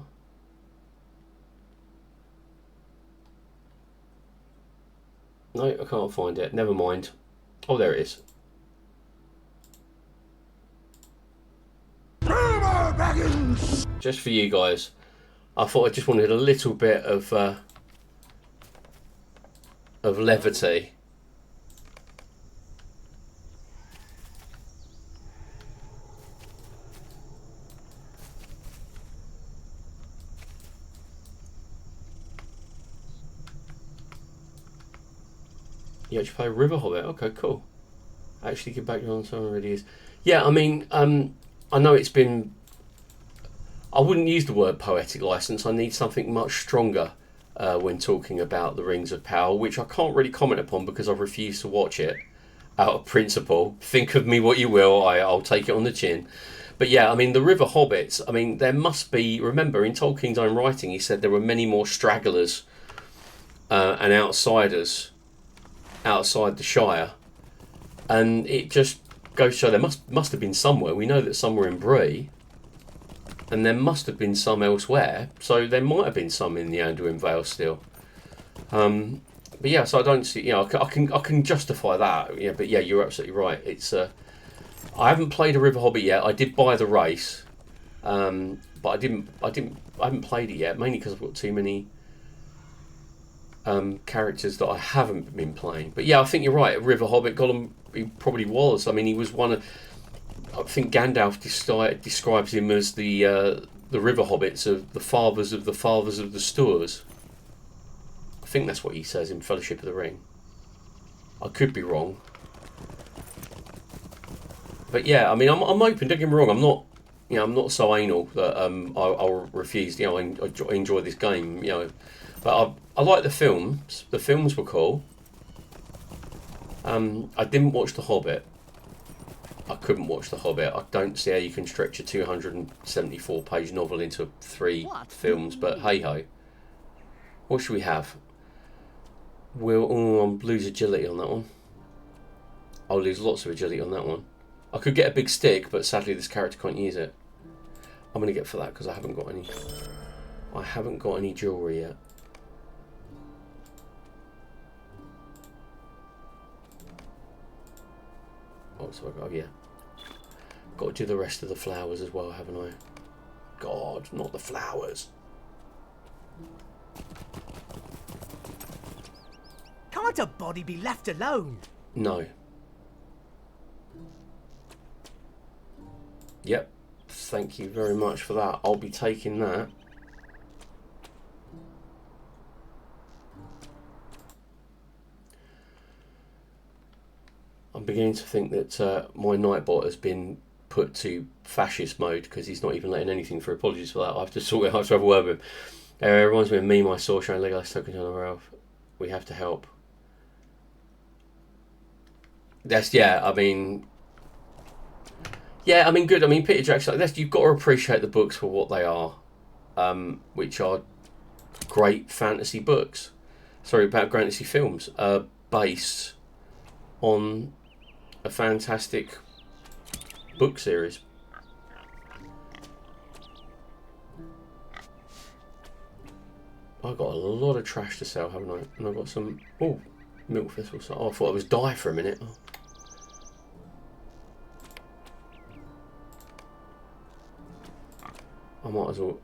Speaker 1: No, I can't find it. Never mind. Oh, there it is. Just for you guys. I thought I just wanted a little bit of levity. You actually play River Hobbit? Okay, cool. Actually get back on someone already is. Yeah, I mean, I know it's been... I wouldn't use the word poetic license. I need something much stronger when talking about the Rings of Power, which I can't really comment upon because I've refused to watch it out of principle. Think of me what you will, I'll take it on the chin. But yeah, I mean, the River Hobbits, I mean, there must be... Remember, in Tolkien's own writing, he said there were many more stragglers and outsiders outside the Shire, and it just goes to show there must have been somewhere. We know that some were in Bree, and there must have been some elsewhere, so there might have been some in the Anduin Vale still. But yeah, so I don't see, you know, I can justify that. Yeah, but yeah, you're absolutely right. It's I haven't played a River Hobbit yet. I did buy the race, but I haven't played it yet, mainly because I've got too many characters that I haven't been playing. But yeah, I think you're right. River Hobbit, Gollum, he probably was. I mean, he was one of... I think Gandalf describes him as the River Hobbits of the fathers of the Stoors. I think that's what he says in Fellowship of the Ring. I could be wrong. But yeah, I mean, I'm open. Don't get me wrong. I'm not... You know, I'm not so anal that I'll refuse. You know, I enjoy this game. You know, but I like the films. The films were cool. I didn't watch The Hobbit. I couldn't watch The Hobbit. I don't see how you can stretch a 274-page novel into 3 films. But hey ho. What should we have? I'll lose agility on that one. I'll lose lots of agility on that one. I could get a big stick, but sadly this character can't use it. I'm going to get for that because I haven't got any. I haven't got any jewellery yet. Oh, so yeah. Got to do the rest of the flowers as well, haven't I? God, not the flowers.
Speaker 2: Can't a body be left alone?
Speaker 1: No. Yep. Thank you very much for that. I'll be taking that. I'm beginning to think that my Nightbot has been put to fascist mode because he's not even letting anything through. Apologies for that. I have to sort it out. I have to have a word with him. It reminds me of me, my saw showing Legolas token on the Ralph. We have to help. That's, yeah, I mean... Yeah, I mean, good. I mean, Peter Jackson, you've got to appreciate the books for what they are, which are great fantasy books. Sorry, about fantasy films, based on a fantastic book series. I've got a lot of trash to sell, haven't I? And I've got some... Oh, milk thistle. Oh, I thought it was dye for a minute. Oh. I might as well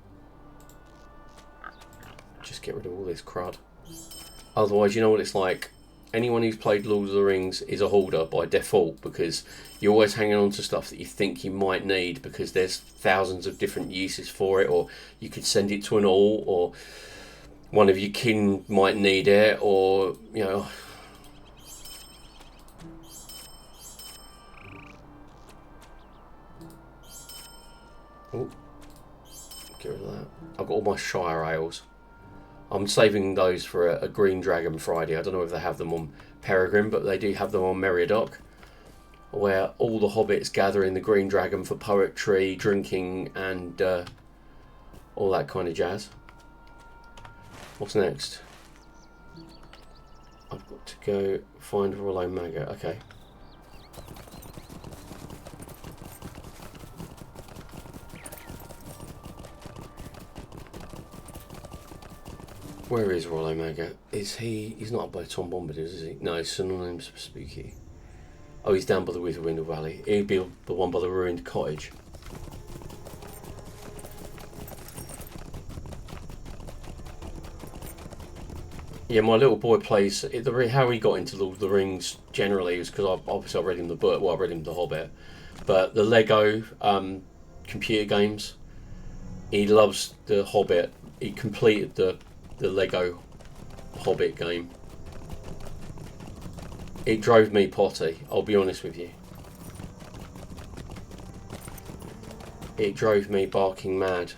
Speaker 1: just get rid of all this crud. Otherwise, you know what it's like. Anyone who's played Lord of the Rings is a hoarder by default because you're always hanging on to stuff that you think you might need because there's thousands of different uses for it, or you could send it to an alt, or one of your kin might need it, or, you know... Oh. Get rid of that. I've got all my Shire ales. I'm saving those for a Green Dragon Friday. I don't know if they have them on Merigrin, but they do have them on Meriadoc, where all the hobbits gather in the Green Dragon for poetry, drinking, and all that kind of jazz. What's next? I've got to go find Rollo Maggot. Okay. Where is Rollo Maggot? Is he... He's not up by Tom Bombadil, is he? No, he's synonymous for spooky. Oh, he's down by the Witherwindle Valley. He'd be the one by the ruined cottage. Yeah, my little boy plays... How he got into Lord of the Rings generally was because obviously I read him the book. Well, I read him The Hobbit. But the Lego computer games, he loves The Hobbit. He completed the Lego Hobbit game. It drove me potty, I'll be honest with you. It drove me barking mad.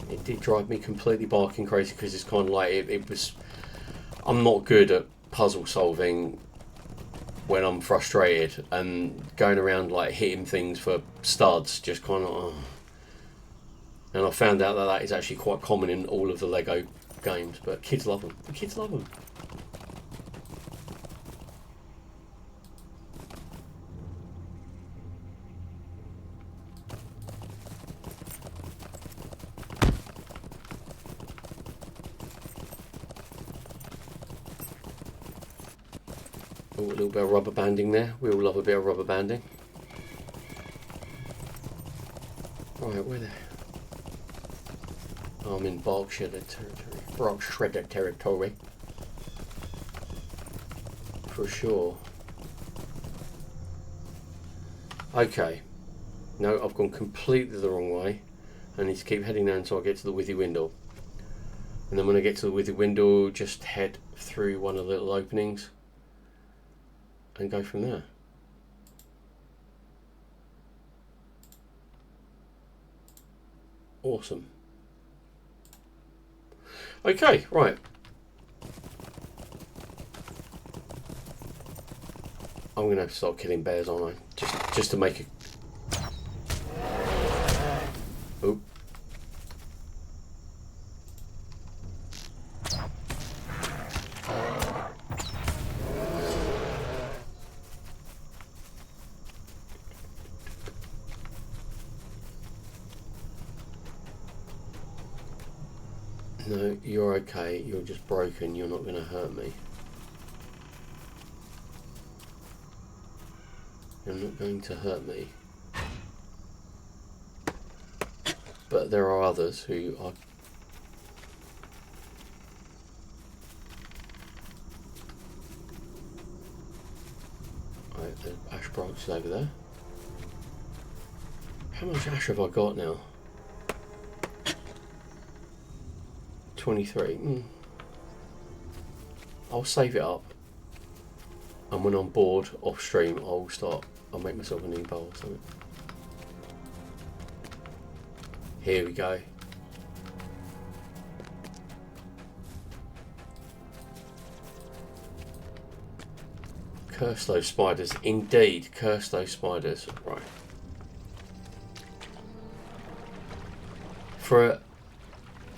Speaker 1: It did drive me completely barking crazy because it's kind of like it was... I'm not good at puzzle solving when I'm frustrated, and going around like hitting things for studs just kind of... Oh. And I found out that that is actually quite common in all of the Lego games, but kids love them. The kids love them. Oh, a little bit of rubber banding there. We all love a bit of rubber banding. Right, where the... Oh, I'm in bark shredder territory. Bark shredder territory. For sure. Okay. No, I've gone completely the wrong way. I need to keep heading down until I get to the Witherwindle. And then when I get to the Witherwindle, just head through one of the little openings and go from there. Awesome. Okay, right. I'm gonna have to start killing bears, aren't I? Just to make it. Oop. No, you're okay. You're just broken. You're not going to hurt me. You're not going to hurt me. But there are others who are... Right, the ash branch is over there. How much ash have I got now? 23. I'll save it up, and when I'm bored off stream, I'll make myself a new bowl or something. Here we go. Curse those spiders. Indeed, curse those spiders. Right. For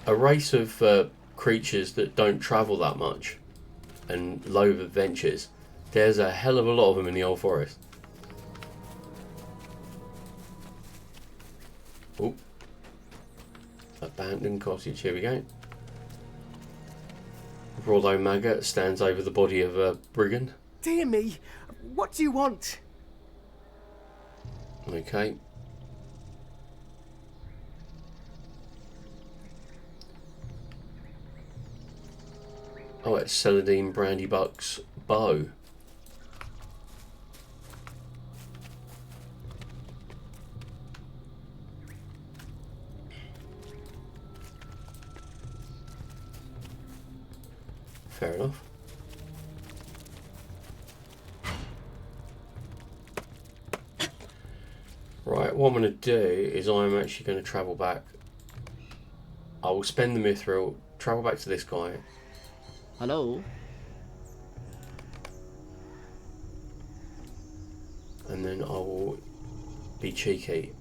Speaker 1: a race of creatures that don't travel that much and loathe adventures, there's a hell of a lot of them in the old forest. Oh, abandoned cottage. Here we go. Rollo Maggot stands over the body of a brigand.
Speaker 2: Dear me, what do you want?
Speaker 1: Okay. Oh, it's Celadine Brandybuck's bow. Fair enough. Right, what I'm going to do is I'm actually going to travel back. I will spend the mithril, travel back to this guy.
Speaker 3: Hello?
Speaker 1: And then I will be cheeky,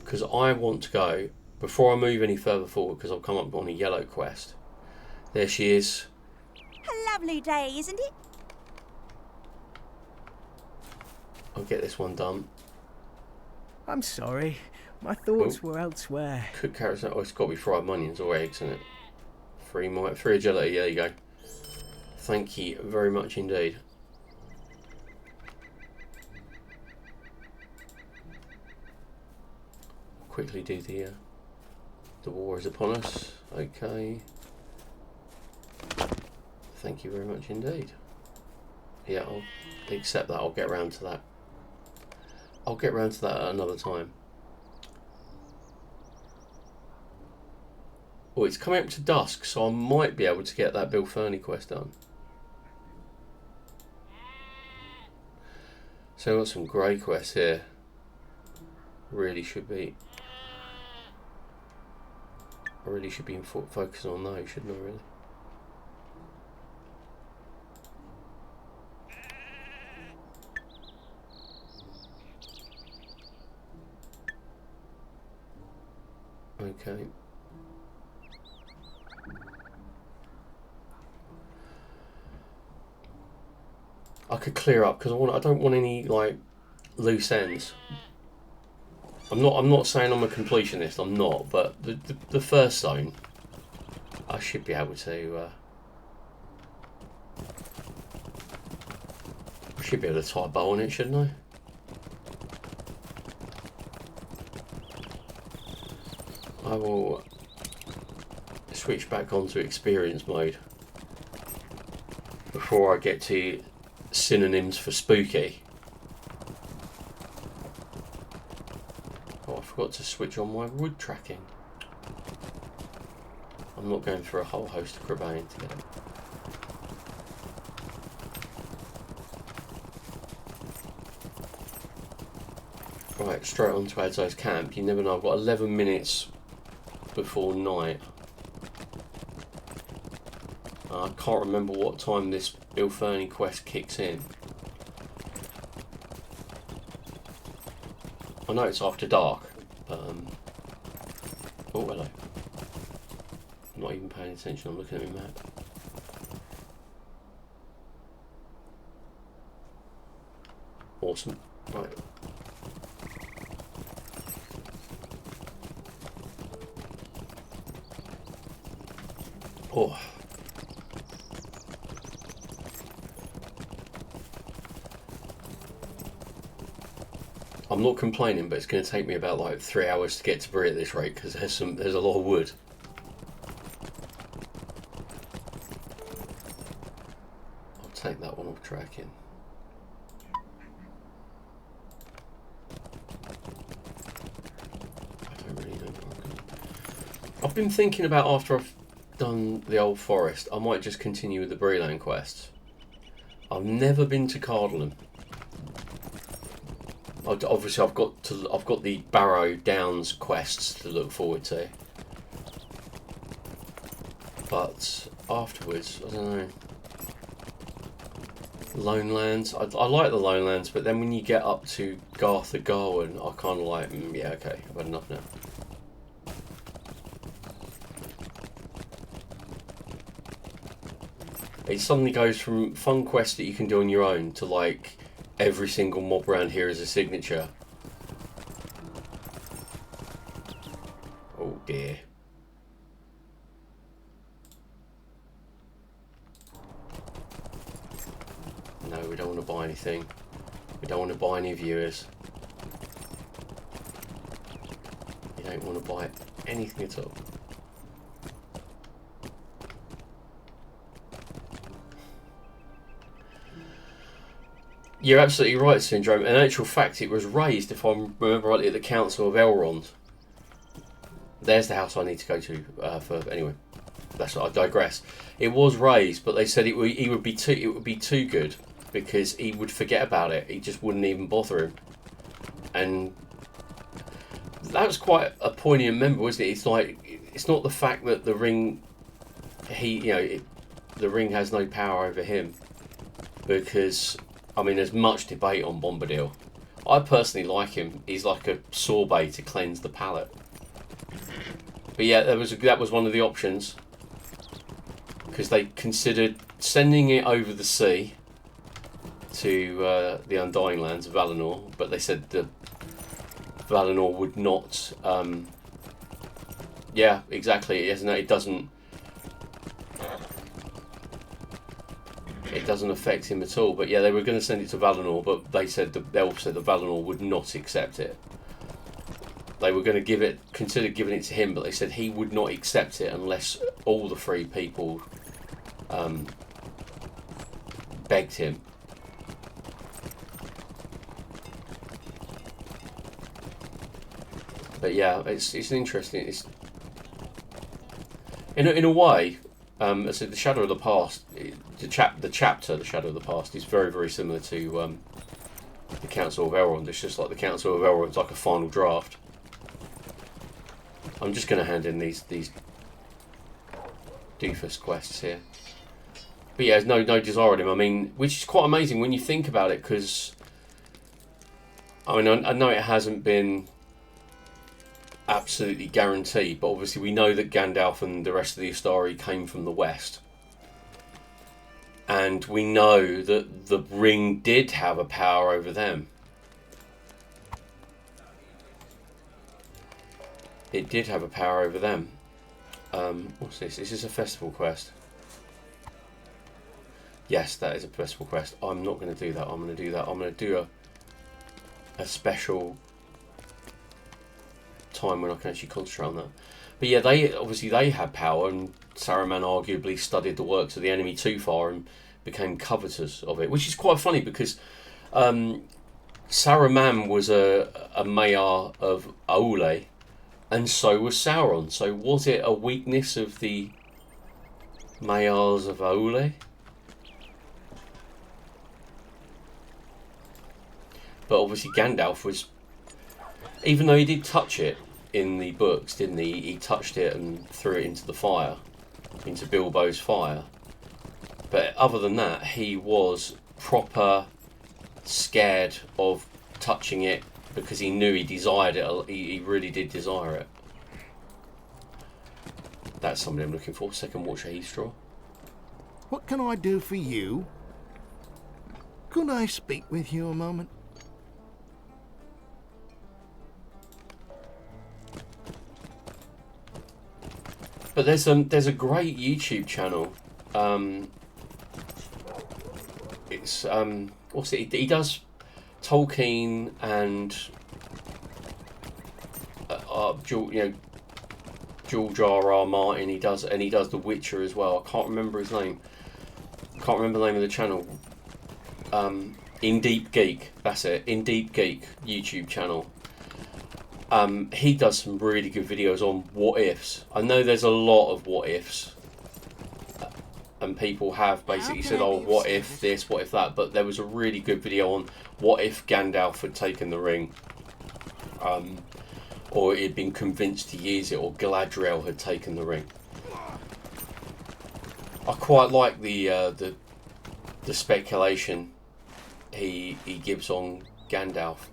Speaker 1: because I want to go, before I move any further forward, because I've come up on a yellow quest. There she is.
Speaker 4: A lovely day, isn't it?
Speaker 1: I'll get this one done.
Speaker 2: I'm sorry. My
Speaker 1: Oh.
Speaker 2: thoughts were elsewhere.
Speaker 1: Cooked carrots. Oh, it's got to be fried onions or eggs, isn't it? Free agility. There you go. Thank you very much indeed. Quickly do the war is upon us. Okay. Thank you very much indeed. Yeah, I'll accept that. I'll get round to that. I'll get round to that at another time. Oh, it's coming up to dusk, so I might be able to get that Bill Fernie quest done. So I've got some grey quests here. Really should be. I really should be focusing on those, shouldn't I? Really. Okay. I could clear up because I don't want any like loose ends. I'm not saying I'm a completionist. I'm not, but the first zone, I should be able to. I should be able to tie a bow on it, shouldn't I? I will switch back onto experience mode before I get to synonyms for spooky. Oh, I forgot to switch on my wood tracking. I'm not going through a whole host of Crebain to get it. Right, straight on to Adso's camp. You never know, I've got 11 minutes before night. I can't remember what time this Bill Fernie quest kicks in. I know it's after dark, but oh, hello. I'm not even paying attention, I'm looking at my map. Awesome. Right. Oh. I'm not complaining, but it's going to take me about like 3 hours to get to Brie at this rate because there's a lot of wood. I'll take that one off tracking. I don't really know what I'm going to... I've been thinking about after I've done the Old Forest, I might just continue with the Breland quests. I've never been to Cardinal. Obviously, I've got the Barrow Downs quests to look forward to, but afterwards, I don't know. Lone Lands, I like the Lone Lands, but then when you get up to Garth of Garwin, I kind of like, yeah, okay, I've had enough now. It suddenly goes from fun quests that you can do on your own to like every single mob around here is a signature. Oh dear. No, we don't want to buy anything. We don't want to buy any viewers. You don't want to buy anything at all. You're absolutely right, Syndrome. In actual fact, it was raised, if I remember rightly, at the Council of Elrond. There's the house I need to go to. Anyway, that's what I digress. It was raised, but they said it would be too good because he would forget about it. He just wouldn't even bother him, and that was quite a poignant memory, wasn't it? It's like it's not the fact that the ring, the ring has no power over him, because. I mean, there's much debate on Bombadil. I personally like him. He's like a sorbet to cleanse the palate. But yeah, that was one of the options. Because they considered sending it over the sea to the Undying Lands of Valinor. But they said the Valinor would not. Yeah, exactly. It doesn't. It doesn't affect him at all. But yeah, they were going to send it to Valinor, but they said the elf said that Valinor would not accept it. They were going to consider giving it to him, but they said he would not accept it unless all the three people begged him. But yeah, it's an interesting. It's in a way. I said the Shadow of the Past. The chapter, the Shadow of the Past, is very, very similar to the Council of Elrond. It's just like the Council of Elrond's like a final draft. I'm just going to hand in these doofus quests here. But yeah, there's no desire in him. I mean, which is quite amazing when you think about it, because I mean, I know it hasn't been absolutely guaranteed, but obviously we know that Gandalf and the rest of the Astari came from the west, and we know that the ring did have a power over them. It did have a power over them. What's this? This is a festival quest. Yes, that is a festival quest. I'm not going to do that. I'm going to do that. I'm going to do a special time when I can actually concentrate on that. But yeah, they had power, and Saruman arguably studied the works of the enemy too far and became covetous of it, which is quite funny because Saruman was a Maiar of Aule, and so was Sauron. So was it a weakness of the Maiars of Aule? But obviously Gandalf was, even though he did touch it in the books, didn't he? He touched it and threw it into the fire, into Bilbo's fire. But other than that, he was proper scared of touching it because he knew he desired it. He really did desire it. That's somebody I'm looking for. Second Watcher Heathstraw.
Speaker 5: What can I do for you? Could I speak with you a moment?
Speaker 1: But there's a great YouTube channel. It's what's it? He does Tolkien and George R.R. Martin. He does The Witcher as well. I can't remember his name. Can't remember the name of the channel. In Deep Geek. That's it. In Deep Geek YouTube channel. He does some really good videos on what ifs. I know there's a lot of what ifs, and people have basically said, "Oh, what if this? What if that?" But there was a really good video on what if Gandalf had taken the ring, or he'd been convinced to use it, or Galadriel had taken the ring. I quite like the speculation he gives on Gandalf.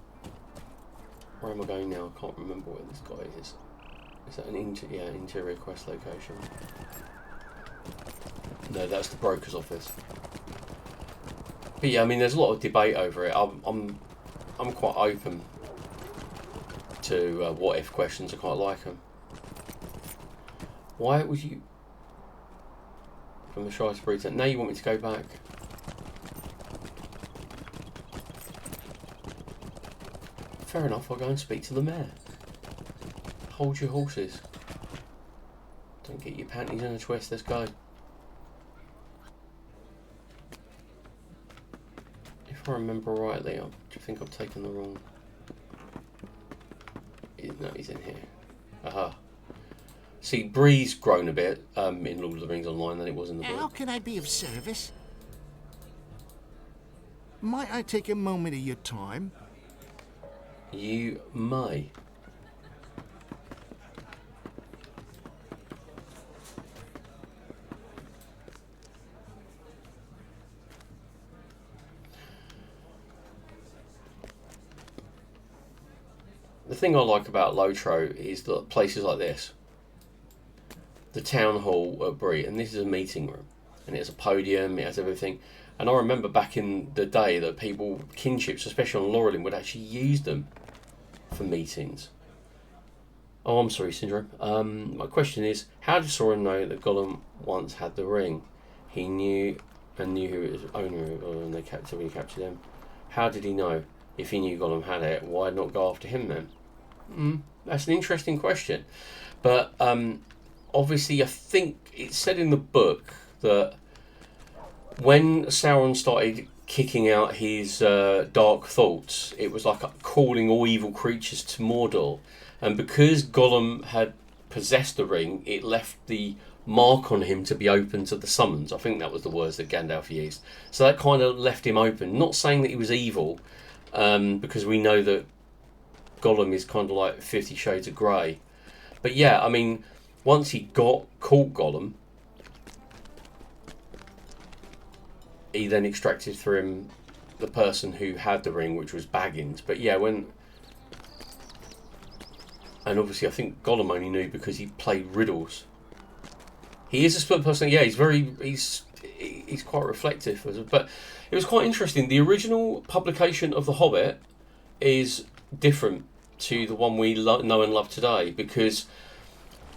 Speaker 1: Where am I going now? I can't remember where this guy is. Is that an interior quest location? No, that's the broker's office. But yeah, I mean, there's a lot of debate over it. I'm quite open to what if questions. I quite like them. Why would you from the Shire Spree? Now you want me to go back? Fair enough, I'll go and speak to the mayor. Hold your horses. Don't get your panties in a twist, let's go. If I remember rightly, I think I've taken the wrong... No, he's in here. Aha. See, Bree's grown a bit in Lord of the Rings Online than it was in the book.
Speaker 5: How can I be of service? Might I take a moment of your time?
Speaker 1: You may. The thing I like about Lotro is that places like this, the town hall at Bree, and this is a meeting room, and it has a podium, it has everything. And I remember back in the day that people, kinships, especially on Laurelin, would actually use them for meetings. Oh, I'm sorry, Syndrome. My question is, how did Sauron know that Gollum once had the ring? He knew who it was owner of, and they captured him. How did he know? If he knew Gollum had it, why not go after him then? That's an interesting question. But obviously, I think it's said in the book that when Sauron started kicking out his dark thoughts, it was like calling all evil creatures to Mordor. And because Gollum had possessed the ring, it left the mark on him to be open to the summons. I think that was the words that Gandalf used. So that kind of left him open. Not saying that he was evil, because we know that Gollum is kind of like 50 Shades of Grey. But yeah, I mean, once he caught Gollum, he then extracted from him the person who had the ring, which was Baggins. But yeah, and obviously I think Gollum only knew because he played riddles. He is a split person. Yeah, he's quite reflective. But it was quite interesting. The original publication of The Hobbit is different to the one we know and love today, because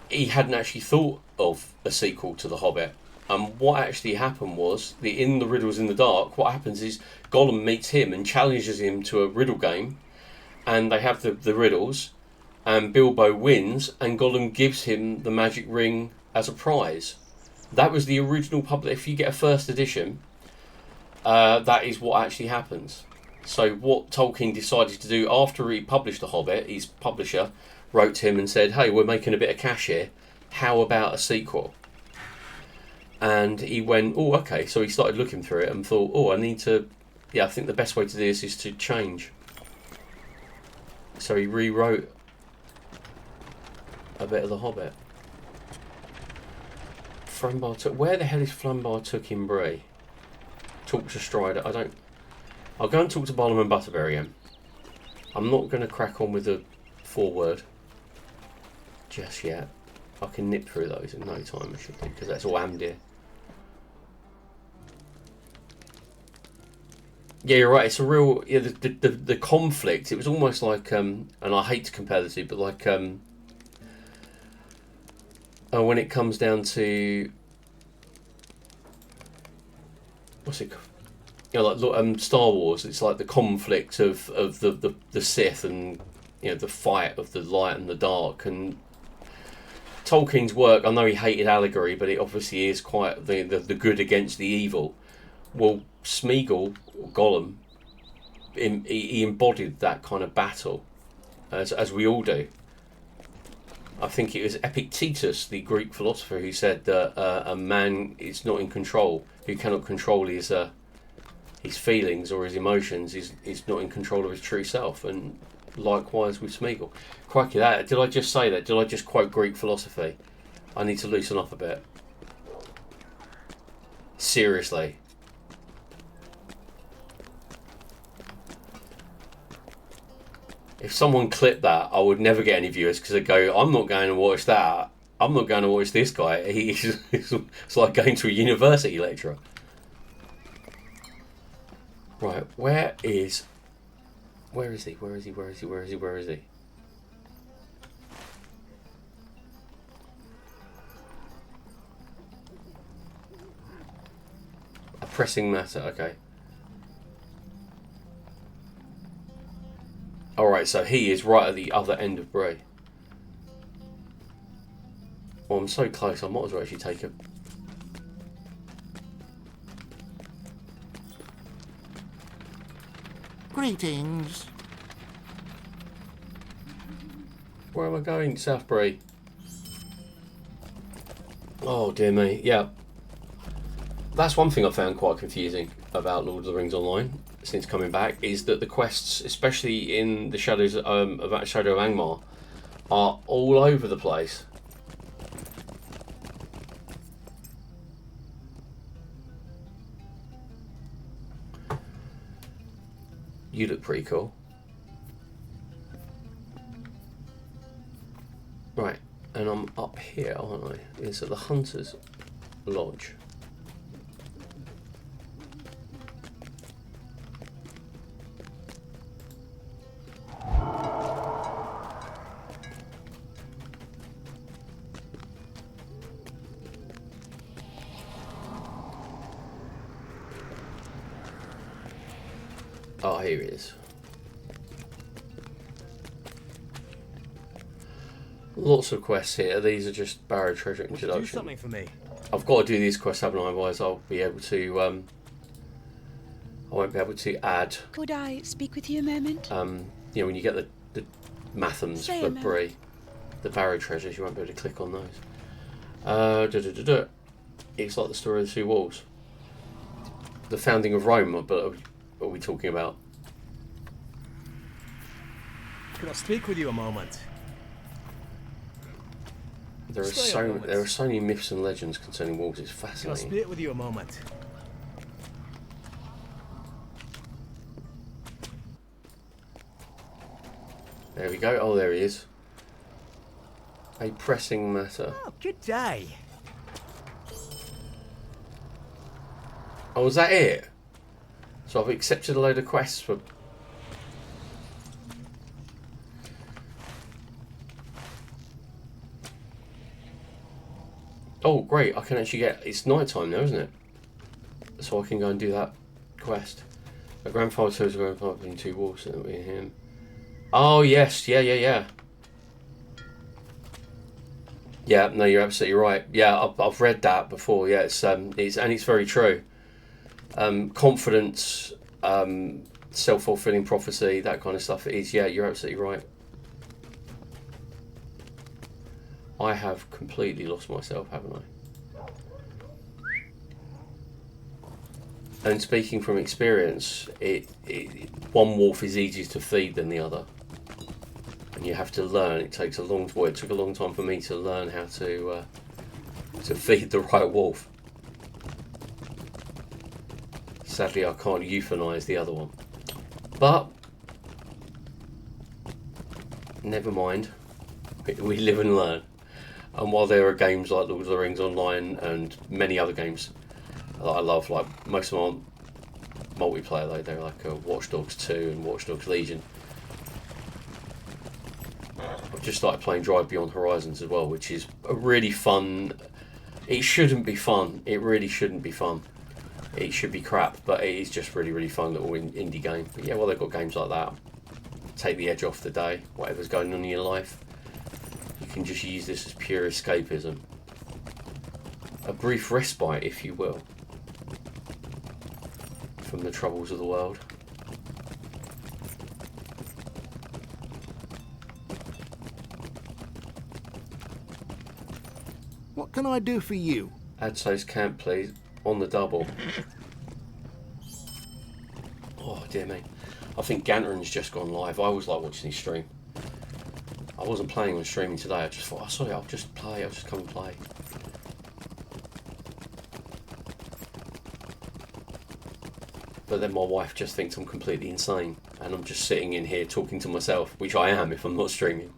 Speaker 1: he hadn't actually thought of a sequel to The Hobbit. And what actually happened was, in the Riddles in the Dark, what happens is Gollum meets him and challenges him to a riddle game, and they have the riddles, and Bilbo wins, and Gollum gives him the magic ring as a prize. That was the original public. If you get a first edition, that is what actually happens. So what Tolkien decided to do after he published The Hobbit, his publisher wrote to him and said, "Hey, we're making a bit of cash here. How about a sequel?" And he went, "Oh, okay." So he started looking through it and thought, "Oh, I think the best way to do this is to change." So he rewrote a bit of The Hobbit. Where the hell is Flambar Took in Bree? Talk to Strider. I'll go and talk to Barnum and Butterberry again. I'm not going to crack on with the foreword just yet. I can nip through those in no time, I should think, because that's all Amdir. Yeah, you're right. It's a real the conflict. It was almost like and I hate to compare the two, but like when it comes down to what's it? Like Star Wars. It's like the conflict of the Sith, and the fight of the light and the dark. And Tolkien's work, I know he hated allegory, but it obviously is quite the good against the evil. Well, Smeagol, or Gollum, he embodied that kind of battle, as we all do. I think it was Epictetus, the Greek philosopher, who said that a man is not in control, who cannot control his feelings or his emotions, is not in control of his true self. And likewise with Smeagol. Crikey, did I just say that? Did I just quote Greek philosophy? I need to loosen up a bit. Seriously. If someone clipped that, I would never get any viewers, because they'd go, "I'm not going to watch that. I'm not going to watch this guy. It's like going to a university lecturer." Right, where is he? Where is he? A pressing matter, okay. Alright, so he is right at the other end of Bree. Well, I'm so close, I might as well actually take a...
Speaker 5: Greetings.
Speaker 1: Where am I going? South Bree. Oh, dear me. Yeah. That's one thing I found quite confusing about Lord of the Rings Online since coming back, is that the quests, especially in the Shadows of Shadow of Angmar, are all over the place. You look pretty cool. Right, and I'm up here, aren't I? It's at the Hunter's Lodge. Oh, here it is. Lots of quests here. These are just Barrow Treasure
Speaker 2: Do
Speaker 1: Introduction.
Speaker 2: something for me.
Speaker 1: I've got to do these quests, haven't I? Otherwise I'll be able to, I won't be able to add,
Speaker 4: Could I speak with you a moment?
Speaker 1: you know, when you get the Mathams
Speaker 4: Say
Speaker 1: for
Speaker 4: a moment.
Speaker 1: Bree, the Barrow Treasures, you won't be able to click on those. It's like the story of the two walls. The founding of Rome, but what are we talking about?
Speaker 2: Could I speak with you a moment?
Speaker 1: There
Speaker 2: Stay a moment.
Speaker 1: are so many myths and legends concerning walls. It's
Speaker 2: Could I
Speaker 1: fascinating.
Speaker 2: speak with you a moment?
Speaker 1: There we go. Oh, there he is. A pressing matter.
Speaker 2: Oh, good day.
Speaker 1: Oh, was that it? So I've accepted a load of quests for... Oh, great. I can actually get... It's night time now, isn't it? So I can go and do that quest. My grandfather tells me grandfather between two walls and we him. Oh, yes. Yeah. Yeah, no, you're absolutely right. Yeah, I've read that before. Yeah, it's very true. Confidence, self-fulfilling prophecy, that kind of stuff. It is. Yeah, you're absolutely right. I have completely lost myself, haven't I? And speaking from experience, one wolf is easier to feed than the other, and you have to learn. It takes a long. Well, it took a long time for me to learn how to feed the right wolf. Sadly, I can't euthanize the other one, but never mind. We live and learn. And while there are games like Lord of the Rings Online and many other games that I love, like most of them aren't multiplayer though, they're like Watch Dogs 2 and Watch Dogs Legion. I've just started playing Drive Beyond Horizons as well, which is a really fun... It shouldn't be fun, it really shouldn't be fun. It should be crap, but it is just really fun little indie game. But yeah, well, they've got games like that. Take the edge off the day, whatever's going on in your life. You can just use this as pure escapism. A brief respite, if you will, from the troubles of the world.
Speaker 5: What can I do for you?
Speaker 1: Adso's camp, please. On the double. Oh, dear me. I think Ganterin's just gone live. I always like watching his stream. I wasn't planning on streaming today. I just thought, oh, sorry, I'll just play. I'll just come and play. But then my wife just thinks I'm completely insane. And I'm just sitting in here talking to myself, which I am if I'm not streaming.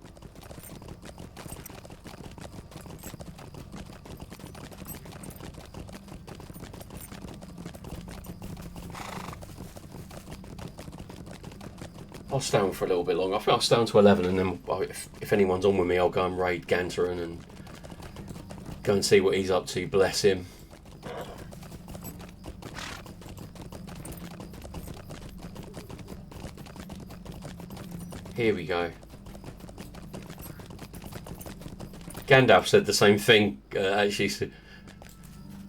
Speaker 1: I'll stay on for a little bit longer. I think I'll stay on to 11 and then if anyone's on with me, I'll go and raid Ganterin and go and see what he's up to, bless him. Here we go. Gandalf said the same thing, actually.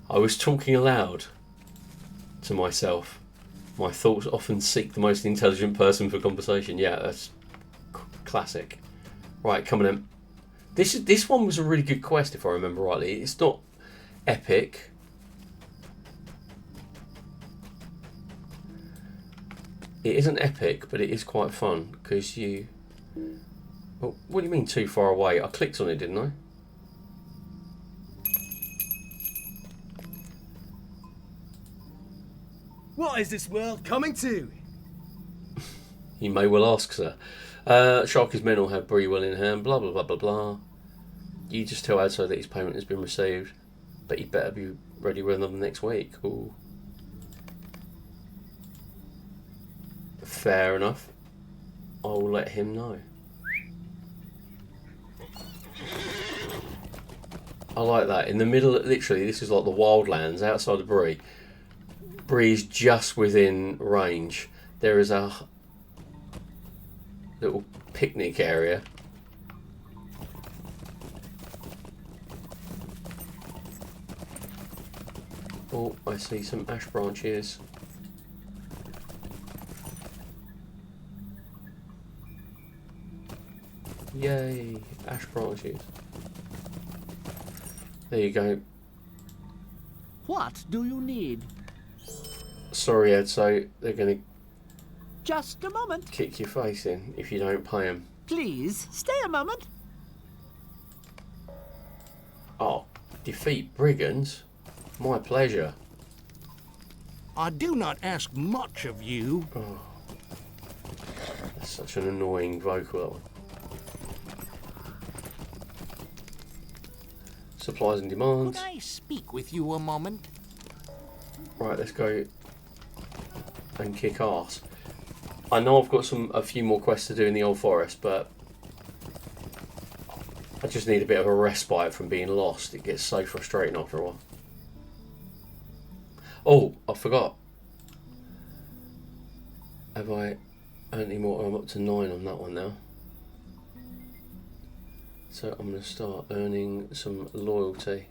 Speaker 1: I was talking aloud to myself. My thoughts often seek the most intelligent person for conversation. Yeah, that's classic. Right, coming in. This one was a really good quest, if I remember rightly. It's not epic. It isn't epic, but it is quite fun because you. Well, what do you mean too far away? I clicked on it, didn't I?
Speaker 2: What is this world coming to?
Speaker 1: You may well ask, sir. Sharky's men will have Bree well in hand, blah, blah, blah, blah, blah. You just tell Adso that his payment has been received, but he better be ready with them next week. Ooh. Fair enough. I will let him know. I like that. In the middle, literally, this is like the wildlands outside of Bree. Bree's just within range. there is a little picnic area. Oh, I see some ash branches. Yay, ash branches. There you go.
Speaker 3: What do you need?
Speaker 1: Sorry, Adso, they're going to
Speaker 3: Just a moment.
Speaker 1: kick your face in if you don't pay them.
Speaker 3: Please, stay a moment.
Speaker 1: Oh, defeat brigands? My pleasure.
Speaker 5: I do not ask much of you.
Speaker 1: Oh, that's such an annoying vocal, that one. Supplies and
Speaker 5: Could
Speaker 1: demands.
Speaker 5: I speak with you a moment?
Speaker 1: Right, let's go and kick ass. I know I've got a few more quests to do in the Old Forest, but I just need a bit of a respite from being lost. It gets so frustrating after a while. Oh, I forgot. Have I earned any more? I'm up to 9 on that one now. So I'm going to start earning some loyalty.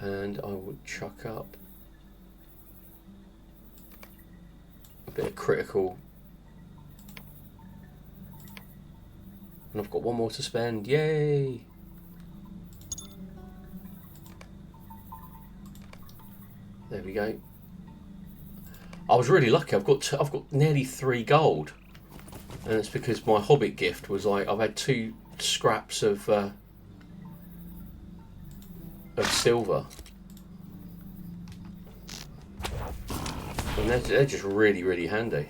Speaker 1: And I would chuck up a bit of critical. And I've got one more to spend. Yay! There we go. I was really lucky. I've got nearly 3 gold, and it's because my Hobbit gift was like I've had 2 scraps of silver, and they're just really, really handy.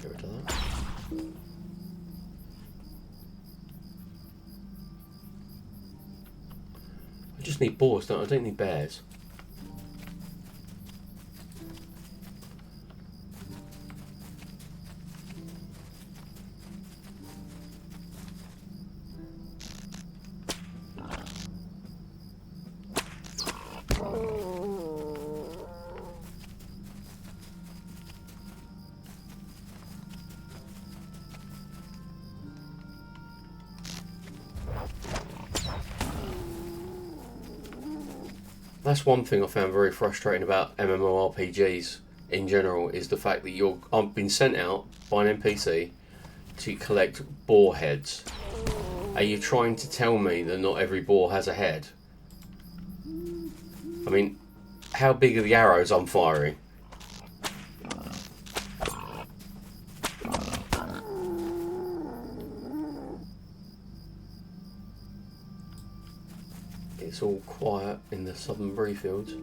Speaker 1: Get rid of that. I just need boars, don't I? I don't need bears. That's one thing I found very frustrating about MMORPGs in general, is the fact that I've been sent out by an NPC to collect boar heads. Are you trying to tell me that not every boar has a head? I mean, how big are the arrows I'm firing? It's all quiet in the southern Bree fields.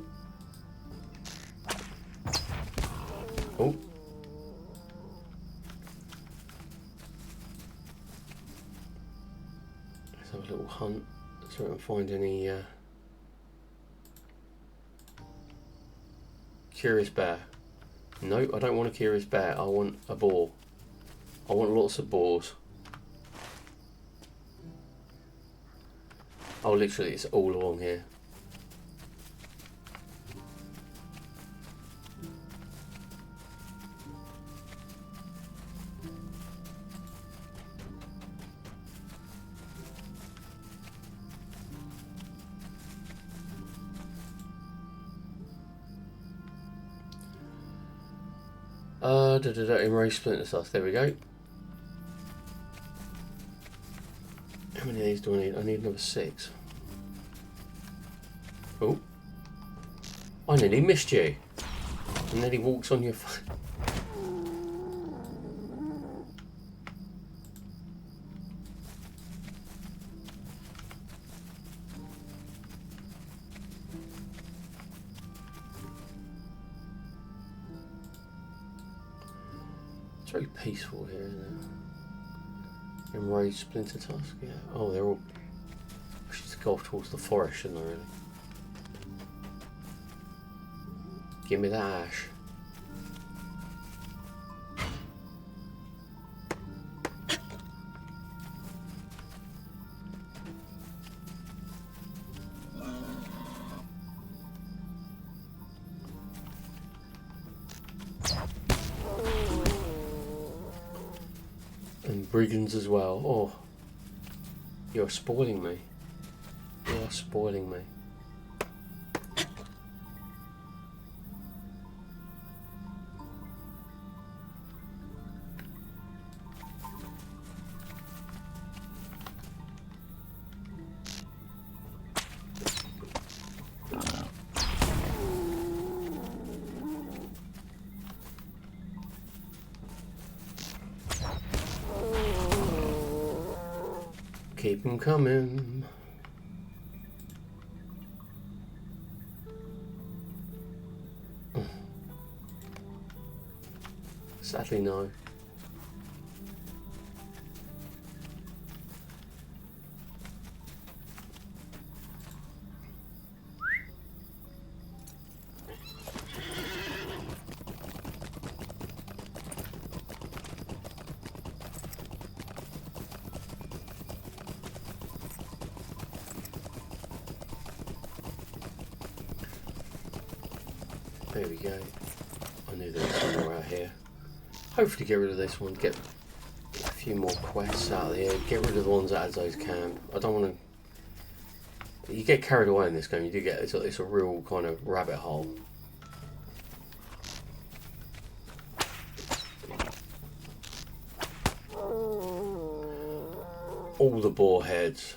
Speaker 1: Oh. Let's have a little hunt so we can find any curious bear. No, I don't want a curious bear. I want a boar. I want lots of boars. Oh, literally, it's all along here. Erase splinter stuff. There we go. How many of these do I need? I need another 6. Oh. I nearly missed you. And then he walks on your phone. It's very peaceful here, isn't it? Enraged Splinter Tusk, yeah. Oh, they're all... I should go off towards the forest, shouldn't I, really? Give me that ash. And brigands as well. Oh, you're spoiling me. You're spoiling me. Keep them coming. Sadly, no. There we go. I knew there was somewhere out here. Hopefully get rid of this one, get a few more quests out of here, get rid of the ones at Adso's camp. I don't want to... You get carried away in this game, you do get... It's a real kind of rabbit hole. All the boar heads.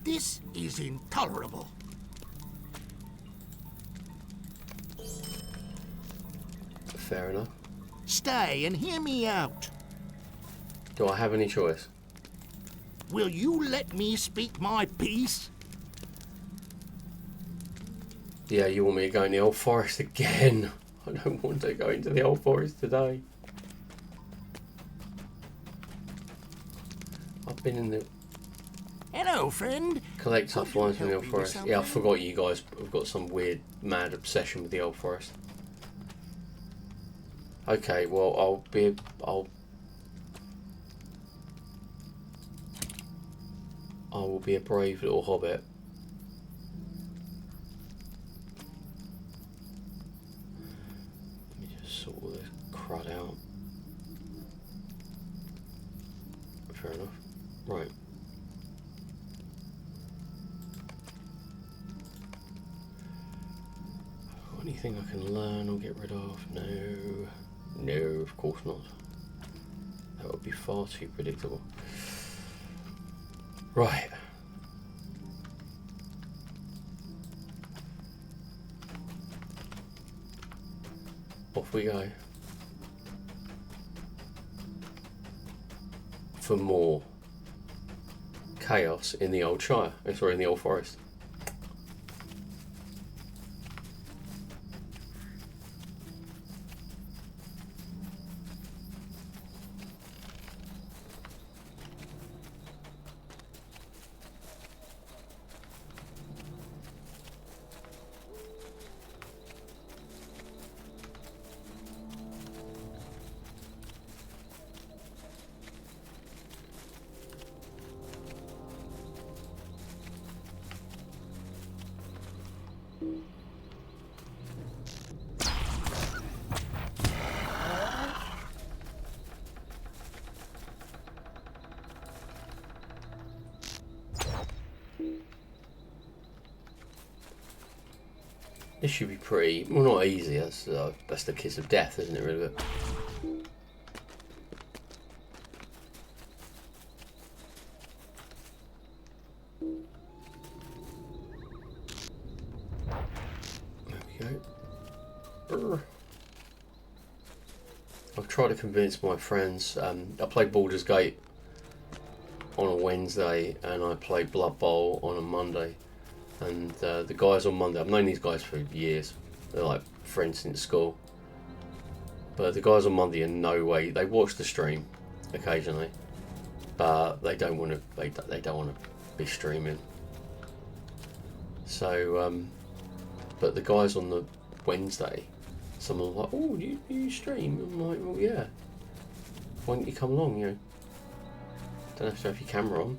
Speaker 5: This is intolerable.
Speaker 1: Fair enough.
Speaker 5: Stay and hear me out.
Speaker 1: Do I have any choice?
Speaker 5: Will you let me speak my piece?
Speaker 1: Yeah, you want me to go in the old forest again? I don't want to go into the old forest today. I've been in the...
Speaker 5: Hello, friend.
Speaker 1: Collect
Speaker 5: Could
Speaker 1: stuff
Speaker 5: you
Speaker 1: lines from the
Speaker 5: help
Speaker 1: old
Speaker 5: me with
Speaker 1: forest. Yeah, I
Speaker 5: something?
Speaker 1: forgot you guys have got some weird, mad obsession with the old forest. Okay, well, I will be a brave little hobbit. Let me just sort all this crud out. Fair enough. Right. Anything I can learn or get rid of? No. No, of course not. That would be far too predictable. Right. Off we go. For more chaos in the old Shire. Sorry, in the old forest. This should be pretty, well, not easy, that's the kiss of death, isn't it, really? But you go. I've tried to convince my friends. I played Baldur's Gate on a Wednesday and I played Blood Bowl on a Monday. And the guys on Monday, I've known these guys for years. They're like friends since school. But the guys on Monday, in no way, they watch the stream occasionally, but they don't want to. They don't want to be streaming. So, but the guys on the Wednesday, some of them are like, "Oh, you stream?" I'm like, "Well, yeah. Why don't you come along? You know, don't have to have your camera on,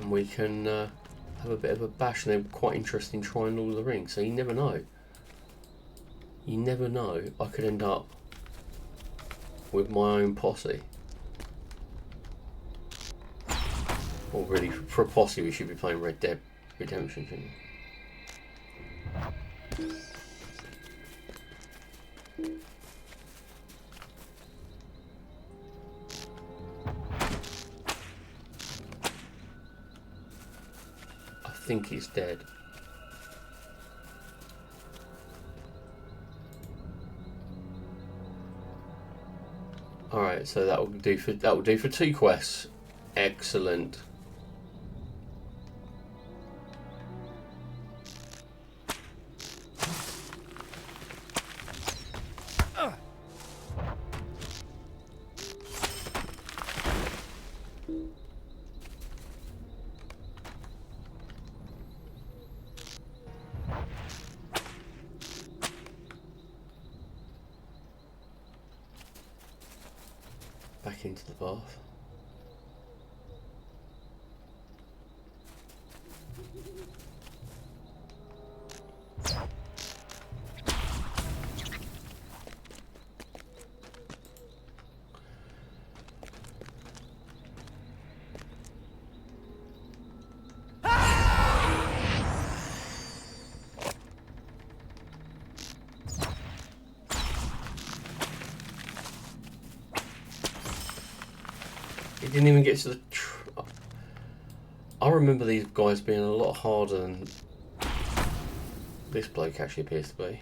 Speaker 1: and we can have a bit of a bash." And they're quite interested in trying Lord of the Rings. So you never know. You never know. I could end up with my own posse. Or really, for a posse, we should be playing Red Dead Redemption, shouldn't we? I think he's dead. Alright, so that will do for 2 quests. Excellent. Back into the bath. He didn't even get to the... I remember these guys being a lot harder than this bloke actually appears to be.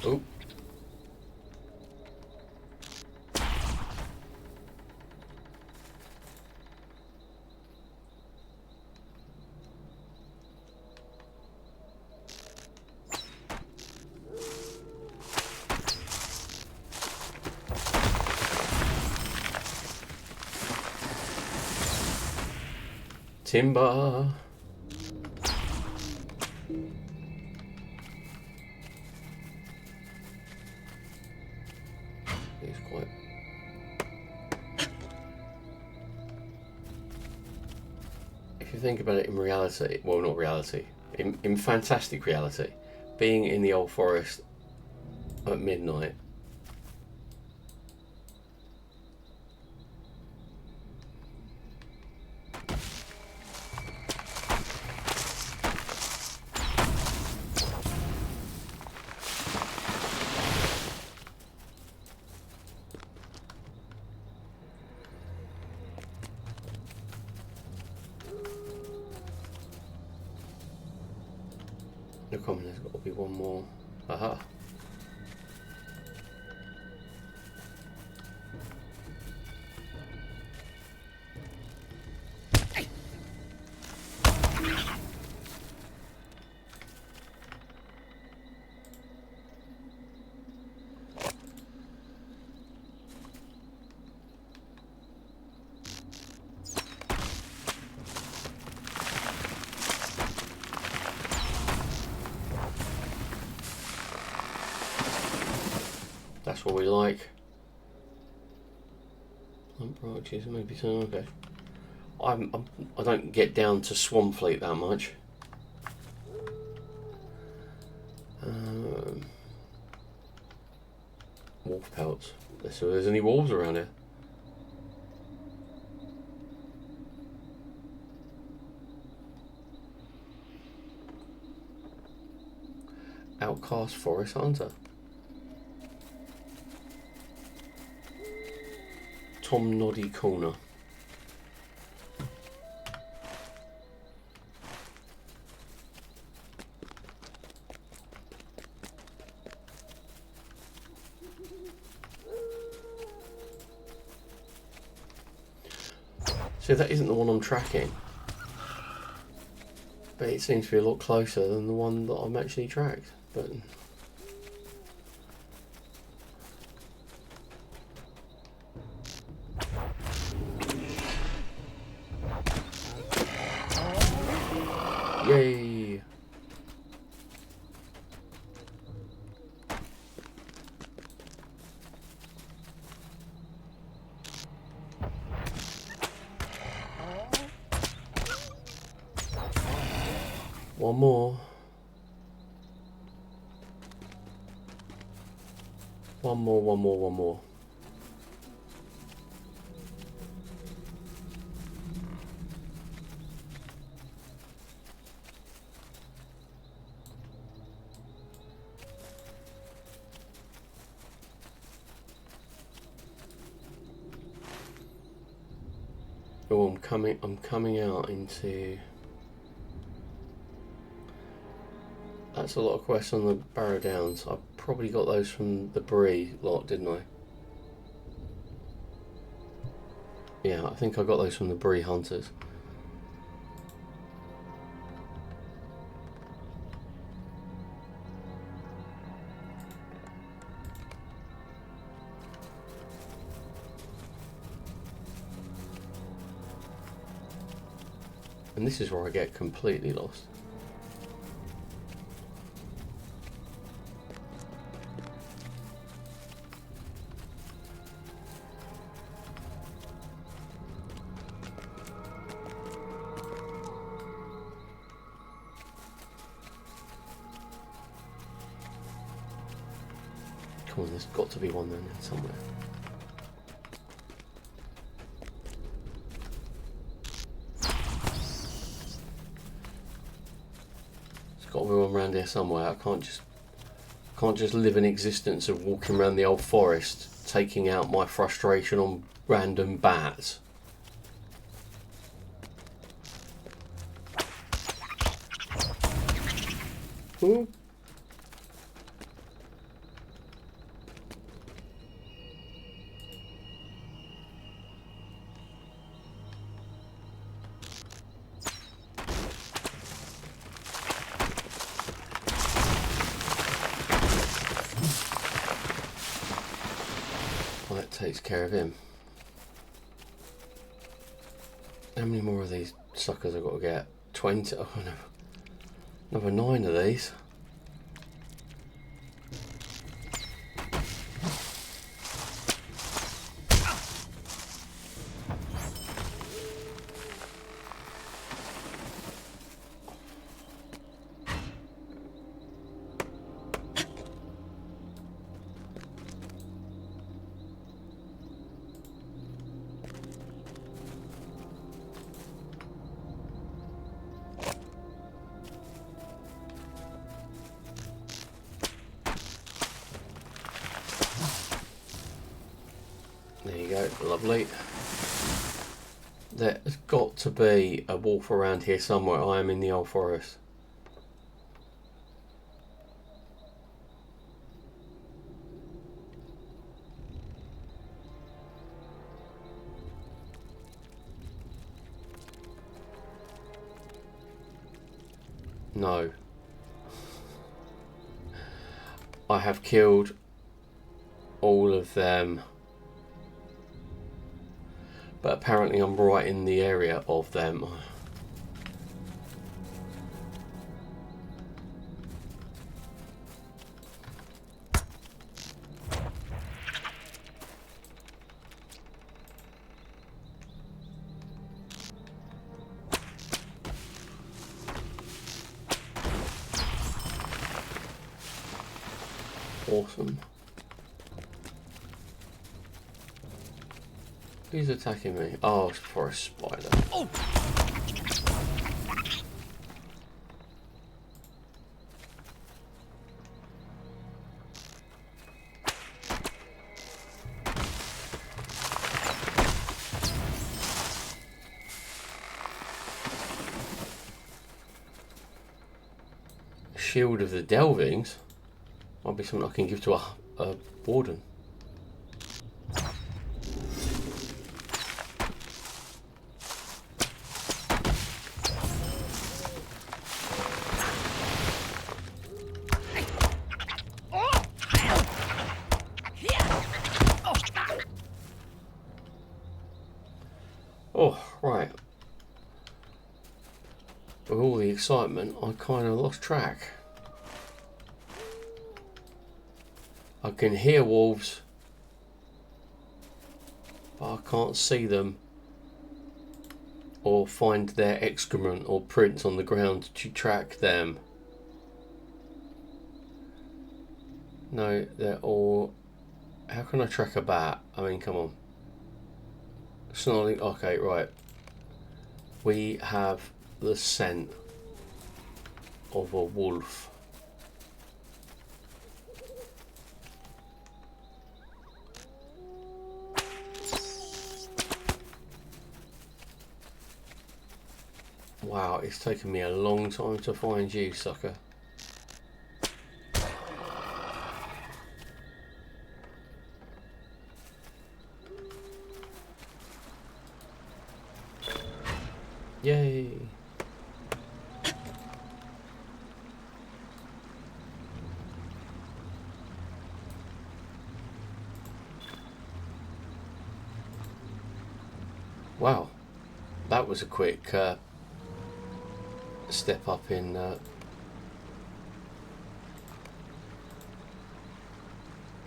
Speaker 1: Oh. Timber. He's quite... If you think about it in reality, well, not reality, in fantastic reality, being in the old forest at midnight, look on, there's got to be one more. Aha. That's what we like. Branches, maybe so. Okay. I don't get down to Swampfleet that much. Wolf pelts. Let's see if there's any wolves around here. outcast forest hunter. Tom Noddy Corner. So that isn't the one I'm tracking, but it seems to be a lot closer than the one that I'm actually tracked. But yay! One more. One more. Oh, I'm coming out into... That's a lot of quests on the Barrow Downs. I probably got those from the Bree lot, didn't I? Yeah, I think I got those from the Bree hunters. And this is where I get completely lost. Come on, there's got to be one there somewhere. There's got to be one around here somewhere. I can't just live an existence of walking around the old forest, taking out my frustration on random bats. Ooh. Well, that takes care of him. How many more of these suckers I've got to get? 20? Oh no. Another 9 of these. There you go, lovely. There's got to be a wolf around here somewhere. I am in the old forest. No. I have killed all of them. But apparently I'm right in the area of them. Awesome. Who's attacking me? Oh, it's for a spider. Oh! Shield of the Delvings. Might be something I can give to a warden. Oh, right. With all the excitement, I kind of lost track. I can hear wolves, but I can't see them or find their excrement or prints on the ground to track them. No, they're all... How can I track a bat? I mean, come on. Snarling... Okay, right. We have the scent of a wolf. Wow, it's taken me a long time to find you, sucker. Yay! Wow, that was a quick step up in I've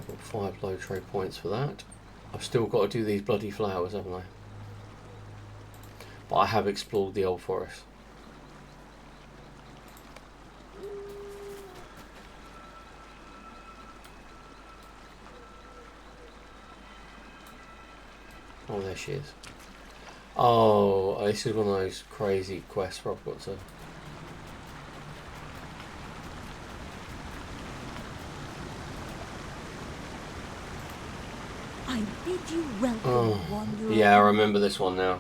Speaker 1: got 5 low trade points for that. I've still got to do these bloody flowers, haven't I? But I have explored the old forest. Oh, there she is. Oh, this is one of those crazy quests where I've got to...
Speaker 6: I bid you welcome,
Speaker 1: Oh,
Speaker 6: wanderer.
Speaker 1: yeah, I remember this one now.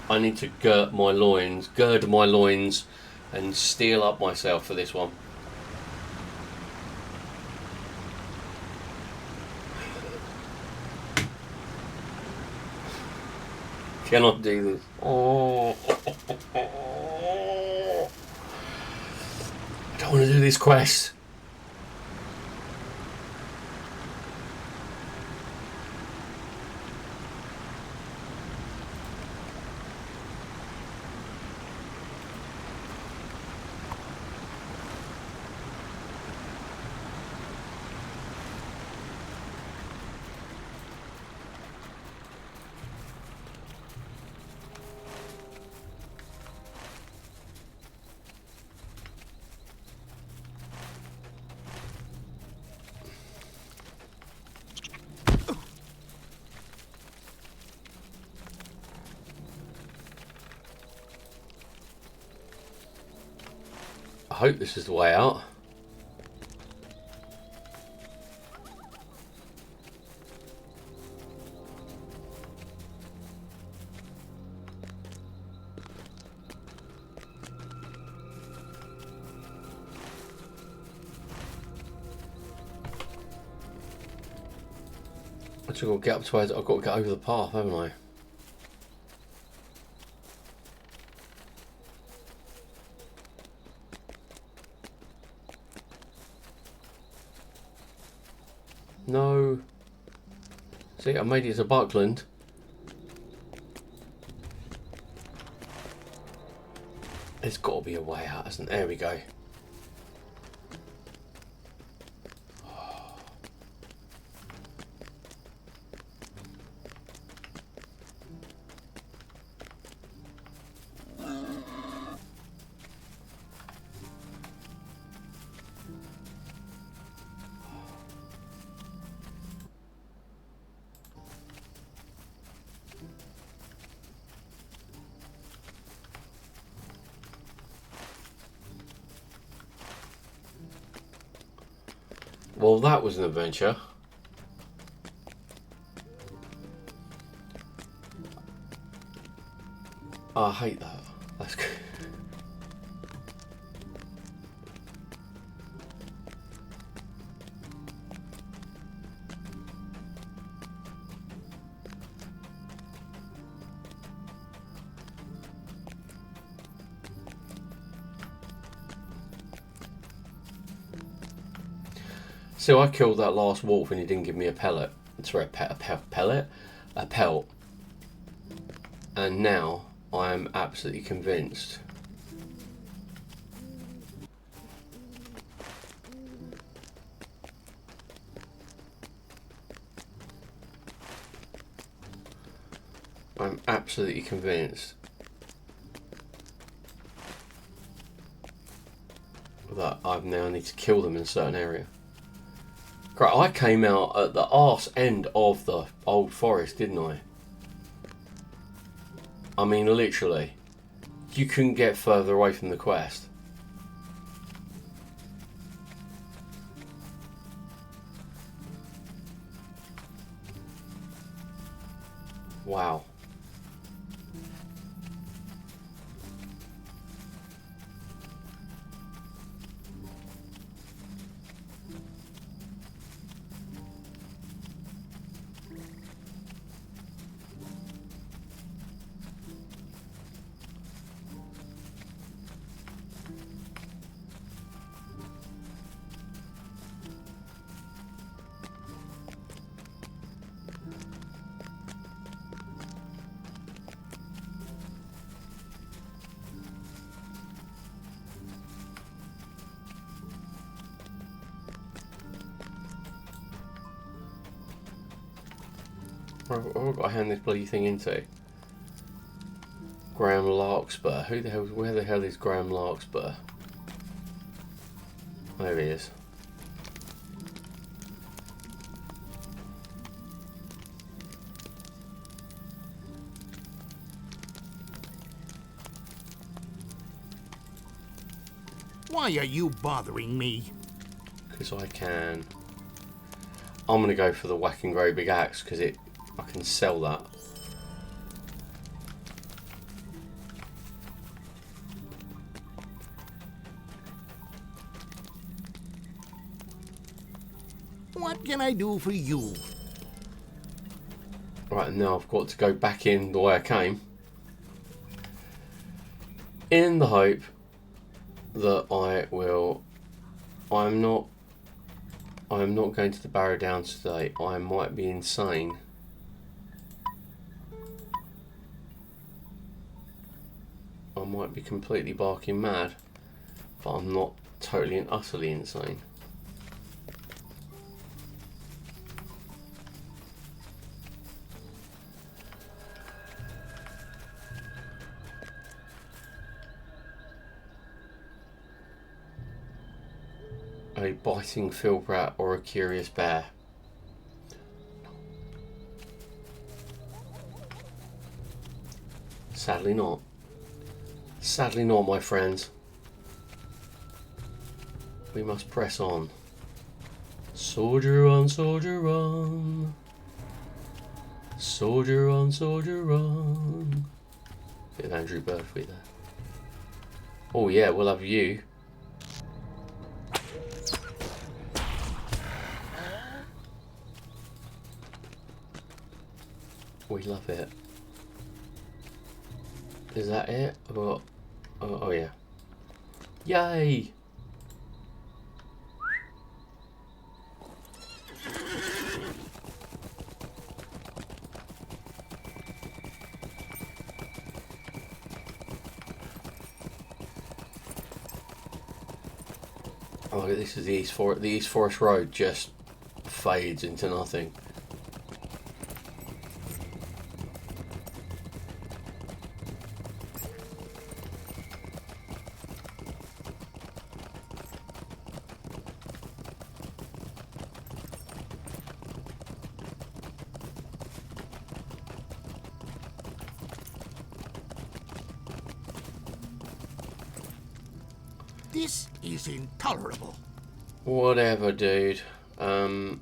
Speaker 1: I need to gird my loins, and steel up myself for this one. Cannot do this. Oh. I don't want to do this quest. I hope this is the way out. I've got to get up to where I've got to get over the path, haven't I? No. See, I made it to Buckland. There's got to be a way out, hasn't there? There we go. Well, that was an adventure. I hate that. That's good. So I killed that last wolf and he didn't give me a pellet. Sorry, pellet? A pelt. And now I am absolutely convinced that I now need to kill them in a certain area. Correct, I came out at the arse end of the old forest, didn't I? I mean, literally. You couldn't get further away from the quest. Wow. What have I got to hand this bloody thing into? Graham Larkspur. Where the hell is Graham Larkspur? There he is.
Speaker 5: Why are you bothering me?
Speaker 1: Because I can. I'm going to go for the whacking great big axe because I can sell that.
Speaker 5: What can I do for you?
Speaker 1: Right, now I've got to go back in the way I came. In the hope that I'm not going to the Barrow Downs today. I might be insane. I might be completely barking mad, but I'm not totally and utterly insane. A biting field rat or a curious bear? Sadly not. Sadly not, my friends. We must press on. Soldier on, soldier on. Soldier on, soldier on. Bit of Andrew Birthway there. Oh yeah, we'll have you. We love it. Is that it? Oh yeah. Yay! Oh, look, this is the East Forest Road just fades into nothing.
Speaker 5: This is intolerable.
Speaker 1: Whatever, dude. No,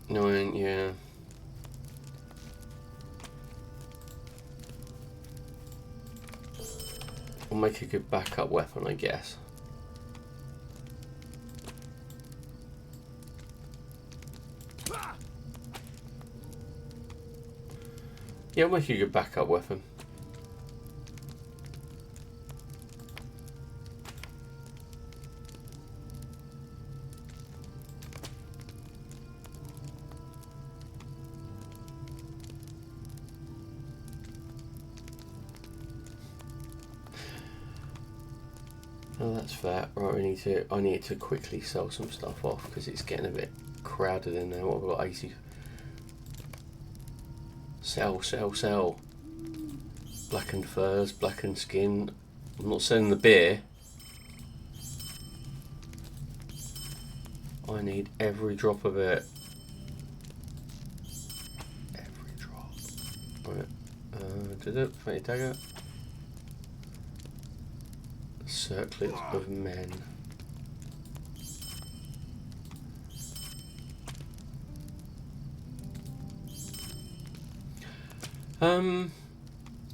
Speaker 1: yeah. I'll make a good backup weapon, I guess. Yeah, I'll make a good backup weapon. Oh, that's fair. Right, I need to quickly sell some stuff off because it's getting a bit crowded in there. What have we got? 80. Sell. Blackened furs, blackened skin. I'm not selling the beer. I need every drop of it. Every drop. Right. Did it? Fainty dagger. Circlet of men.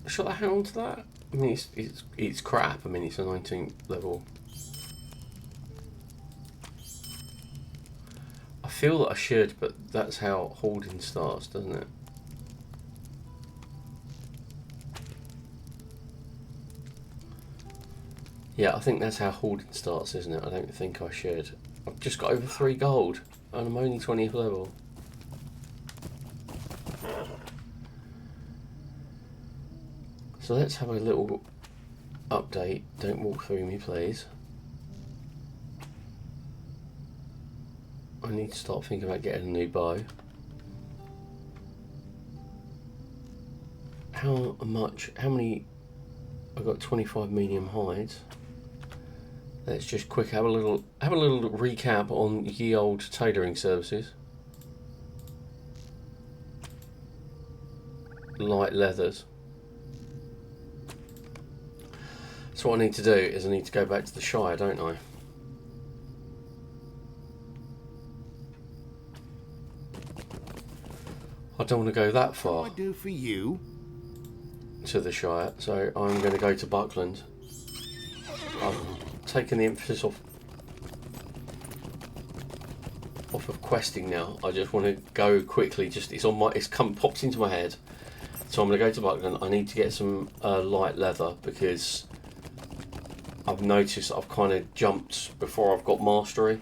Speaker 1: Shall I hang on to that? I mean, it's crap. I mean, it's a 19th level. I feel that I should, but that's how hoarding starts, doesn't it? Yeah, I think that's how hoarding starts, isn't it? I don't think I should. I've just got over 3 gold, and I'm only 20th level. So let's have a little update. Don't walk through me, please. I need to start thinking about getting a new bow. How many? I've got 25 medium hides. Let's just quick have a little recap on ye old tailoring services. Light leathers. So what I need to do is I need to go back to the Shire, don't I? I don't want to go that far.
Speaker 5: What can I do for you?
Speaker 1: To the Shire, so I'm going to go to Buckland. I've taken the emphasis off of questing now. I just want to go quickly. It's popped into my head. So I'm going to go to Buckland. I need to get some light leather because I've noticed I've kind of jumped before I've got mastery.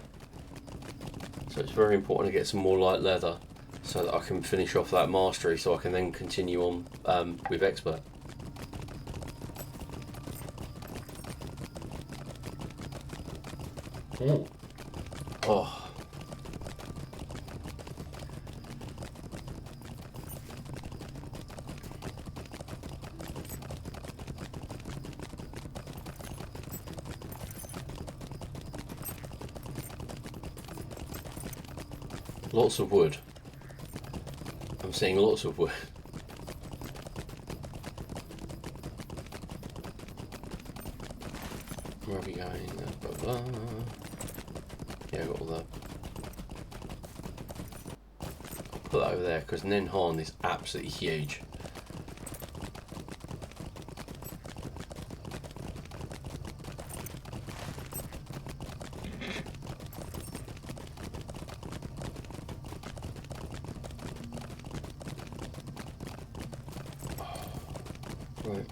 Speaker 1: So it's very important to get some more light leather so that I can finish off that mastery so I can then continue on with expert. Ooh. Oh. Lots of wood. I'm seeing lots of wood. Where are we going? Blah, blah, blah. Yeah, I got all that. I'll put that over there because Nenhan is absolutely huge. Right.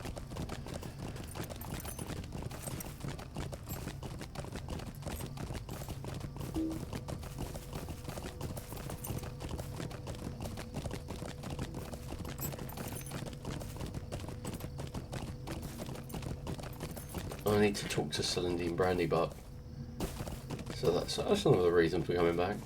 Speaker 1: I need to talk to Celandine Brandybuck. So that's another reason for coming back.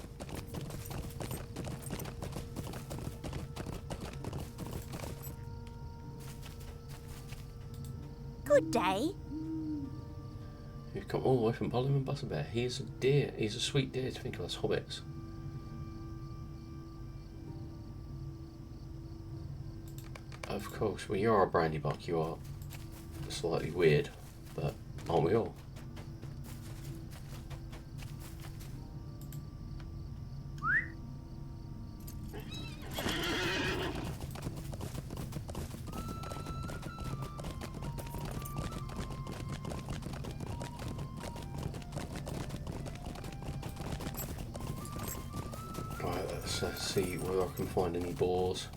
Speaker 6: Good day.
Speaker 1: You've come all the way from Parliament Butterbear. He is a dear. He's a sweet dear to think of us hobbits. Of course, well, you are a Brandybuck. You are slightly weird, but aren't we all? Right, let's see whether I can find any boars.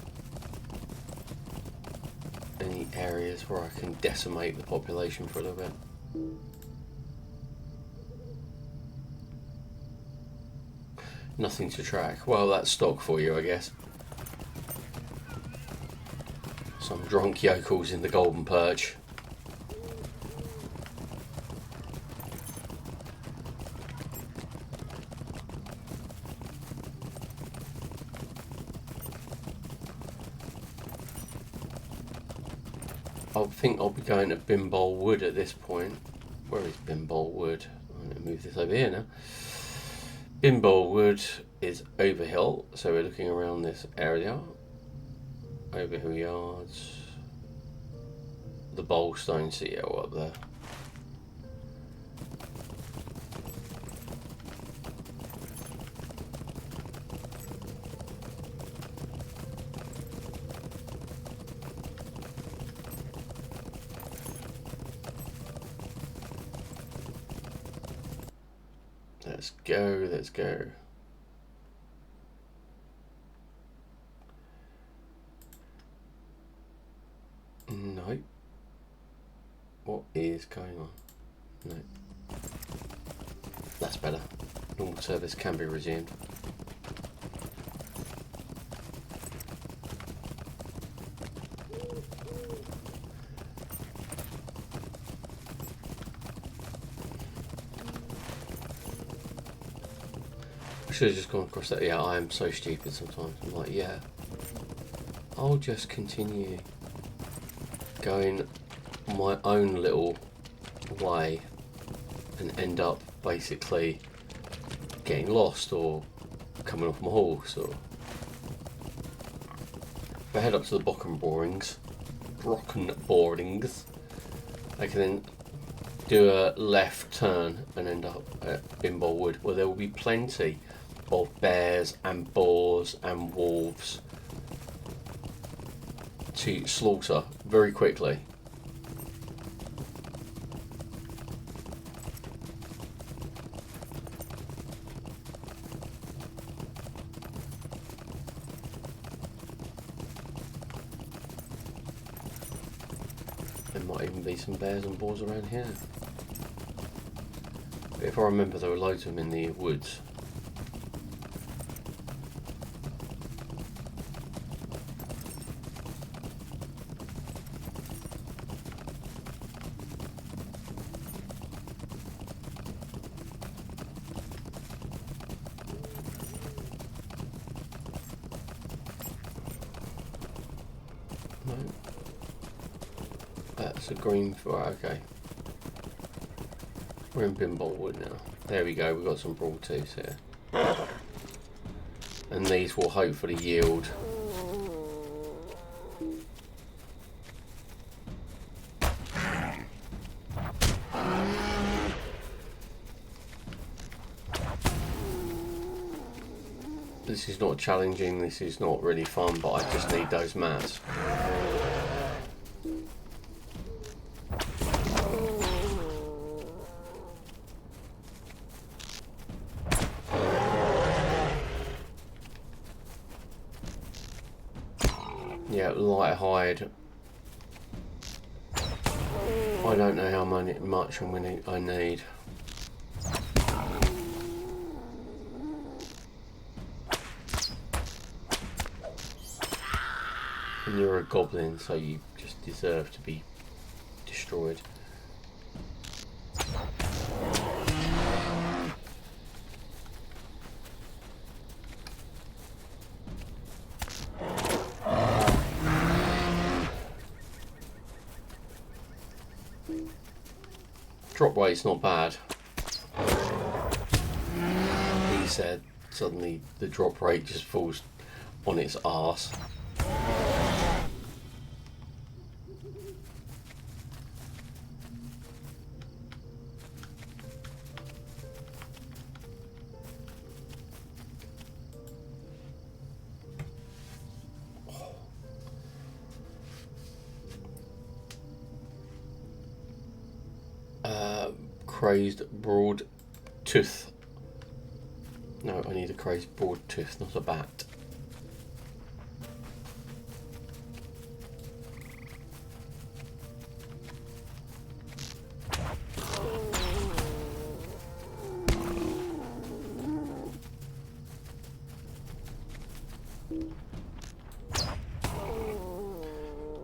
Speaker 1: Any areas where I can decimate the population for a little bit. Nothing to track. Well, that's stock for you, I guess. Some drunk yokels in the Golden Perch. I think I'll be going to Bimbol Wood at this point. Where is Bimbol Wood? I'm going to move this over here now. Bimbol Wood is Overhill, so we're looking around this area. Overhill Yards. The Bolestone CEO up there. Let's go, let's go. No. What is going on? No. That's better. Normal service can be resumed. I should have just gone across that. Yeah, I am so stupid sometimes. I'm like, yeah, I'll just continue going my own little way and end up basically getting lost or coming off my horse. Or if I head up to the Brocken Borings, I can then do a left turn and end up at Bimbol Wood, where there will be plenty of bears and boars and wolves to slaughter very quickly. There might even be some bears and boars around here. But if I remember, there were loads of them in the woods. No. That's a green for okay. We're in Bimbol Wood now. There we go, we've got some broad tooths here. And these will hopefully yield this is not challenging, this is not really fun, but I just need those mats. Yeah, light hide. I don't know how much I need. And you're a goblin, so you just deserve to be destroyed. Drop rate's not bad. He said suddenly the drop rate just falls on its arse. Crazed broad tooth. No, I need a crazed broad tooth, not a bat.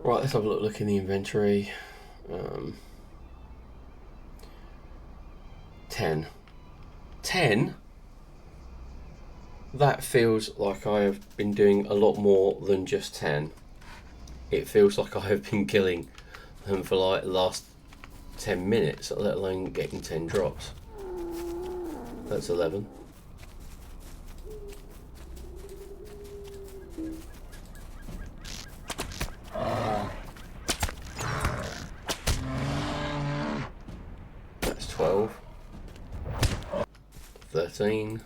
Speaker 1: Right, let's have a look in the inventory. 10. 10? That feels like I have been doing a lot more than just 10. It feels like I have been killing them for like the last 10 minutes, let alone getting 10 drops. That's 11. That's 12. 13.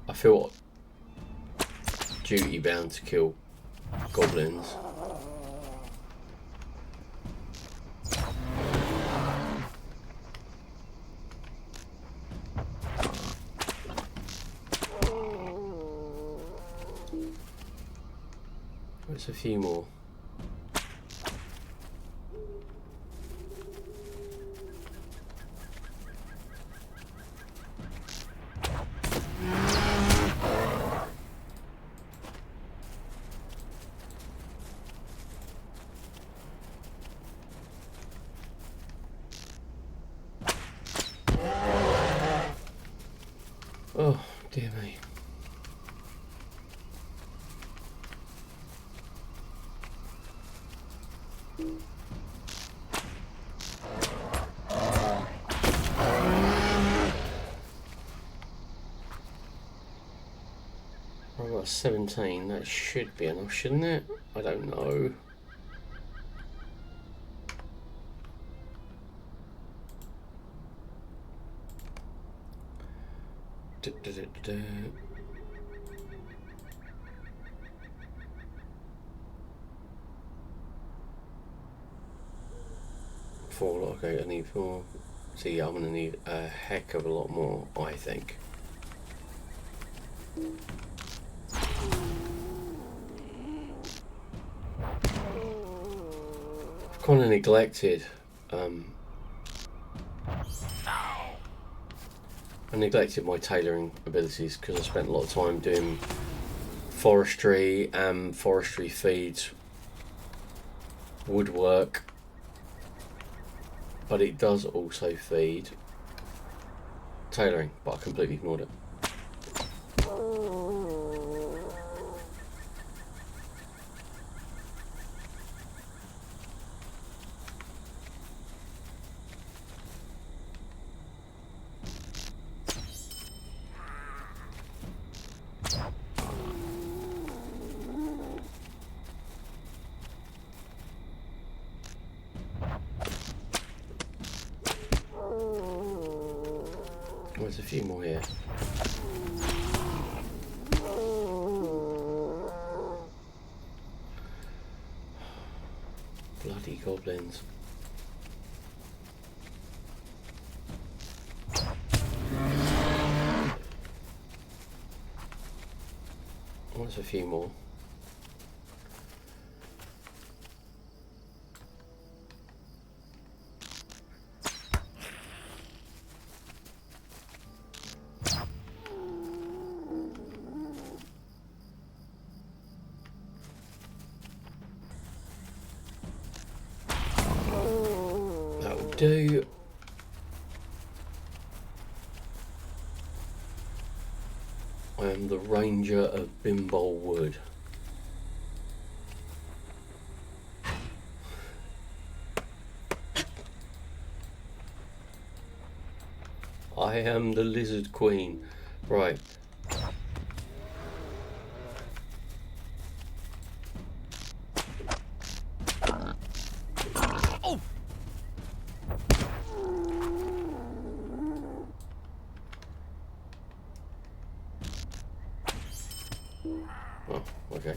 Speaker 1: I feel duty bound to kill goblins. There's a few more. Oh, dear me. I've got 17, that should be enough, shouldn't it? I don't know. Four, okay, I need 4. So yeah, I'm gonna need a heck of a lot more, I think. I've kind of neglected I neglected my tailoring abilities because I spent a lot of time doing forestry and forestry feeds woodwork, but it does also feed tailoring, but I completely ignored it. There's a few more here. Bloody goblins. There's a few more. Do I am the Ranger of Bimbol Wood. I am the Lizard Queen. Right. Oh, okay.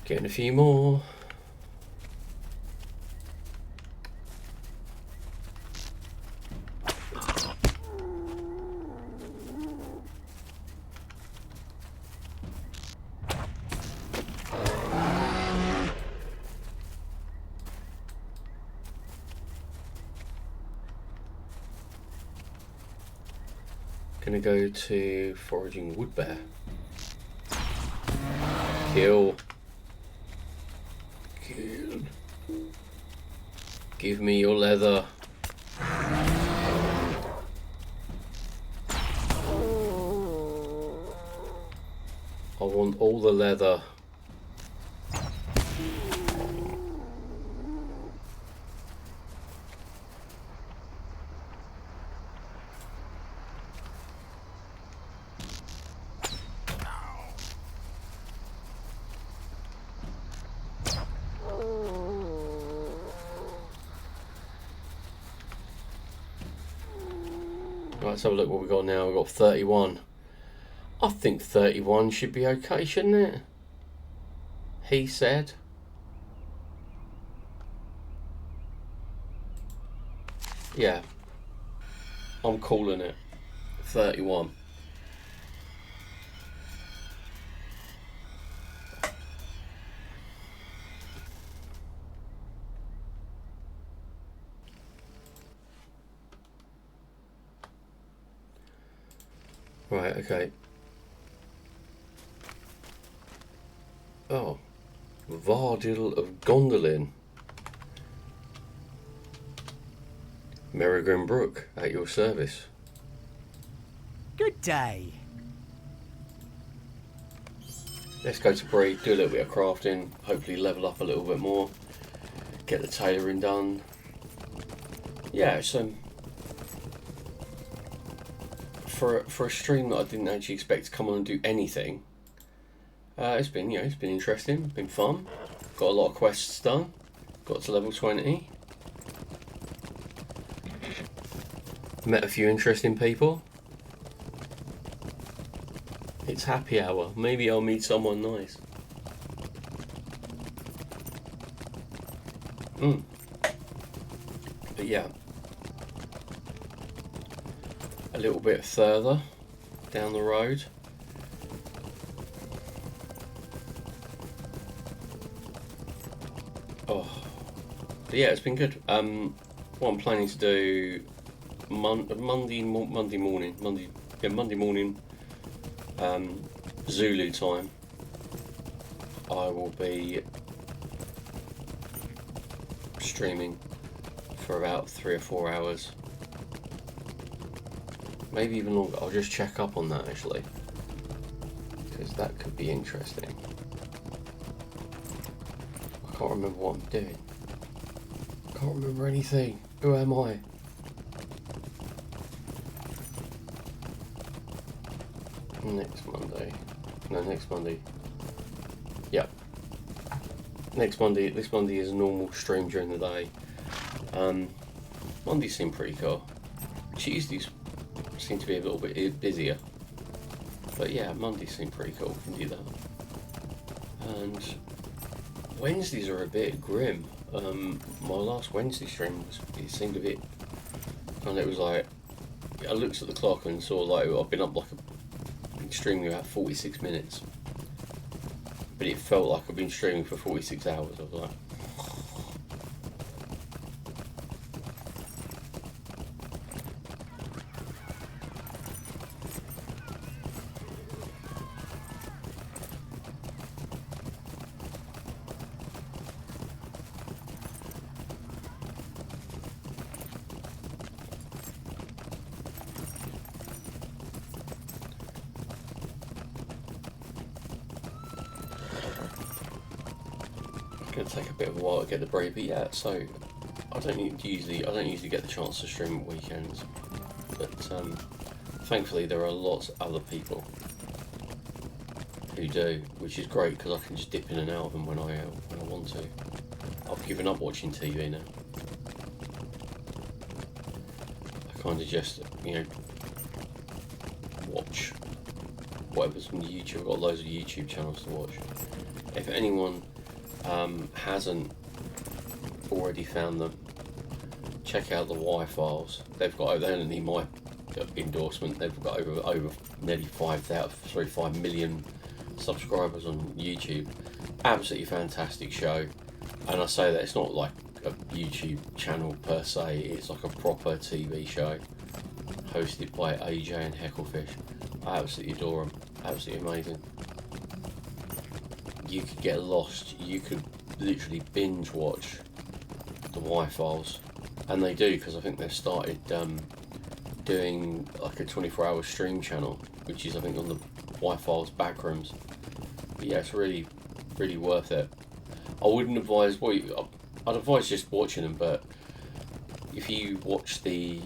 Speaker 1: Getting a few more. Gonna go to foraging wood bear. Kill. Kill. Give me your leather. I want all the leather. Right, let's have a look what we've got now. We've got 31. I think 31 should be okay, shouldn't it? He said. Yeah. I'm calling it. 31. Right, okay. Oh. Vardil of Gondolin. Merigrin Brook, at your service.
Speaker 2: Good day.
Speaker 1: Let's go to breed, do a little bit of crafting, hopefully level up a little bit more, get the tailoring done. Yeah, so for a stream that I didn't actually expect to come on and do anything, it's been interesting, been fun. Got a lot of quests done. Got to level 20. Met a few interesting people. It's happy hour. Maybe I'll meet someone nice. But yeah. A little bit further down the road. Oh. But yeah, it's been good. What I'm planning to do Monday morning, Zulu time, I will be streaming for about 3 or 4 hours, maybe even longer. I'll just check up on that actually, because that could be interesting. I can't remember what I'm doing. I can't remember anything. Who am I? Next Monday. Yep. Next Monday. This Monday is a normal stream during the day. Mondays seem pretty cool. Tuesdays seem to be a little bit busier. But yeah, Mondays seem pretty cool. We can do that. And Wednesdays are a bit grim. My last Wednesday stream it seemed a bit, and it was like, I looked at the clock and saw like I've been up like streaming about 46 minutes, but it felt like I've been streaming for 46 hours. I was like, going to take a bit of a while to get the break, but yeah, so I don't usually get the chance to stream at weekends, but thankfully there are lots of other people who do, which is great because I can just dip in and out of them when I want to. I've given up watching TV now. I kind of just watch whatever's on YouTube. I've got loads of YouTube channels to watch. If anyone hasn't already found them, check out the Y Files. They don't need my endorsement. They've got over nearly 5 million subscribers on YouTube. Absolutely fantastic show. And I say that it's not like a YouTube channel per se, it's like a proper TV show. hosted by AJ and Hecklefish. I absolutely adore them. Absolutely amazing. You could get lost. You could literally binge watch the Y-Files, and they do, because I think they've started doing like a 24-hour stream channel, which is I think on the Y-Files backrooms. But yeah, it's really worth it. I wouldn't advise I'd advise just watching them, but if you watch the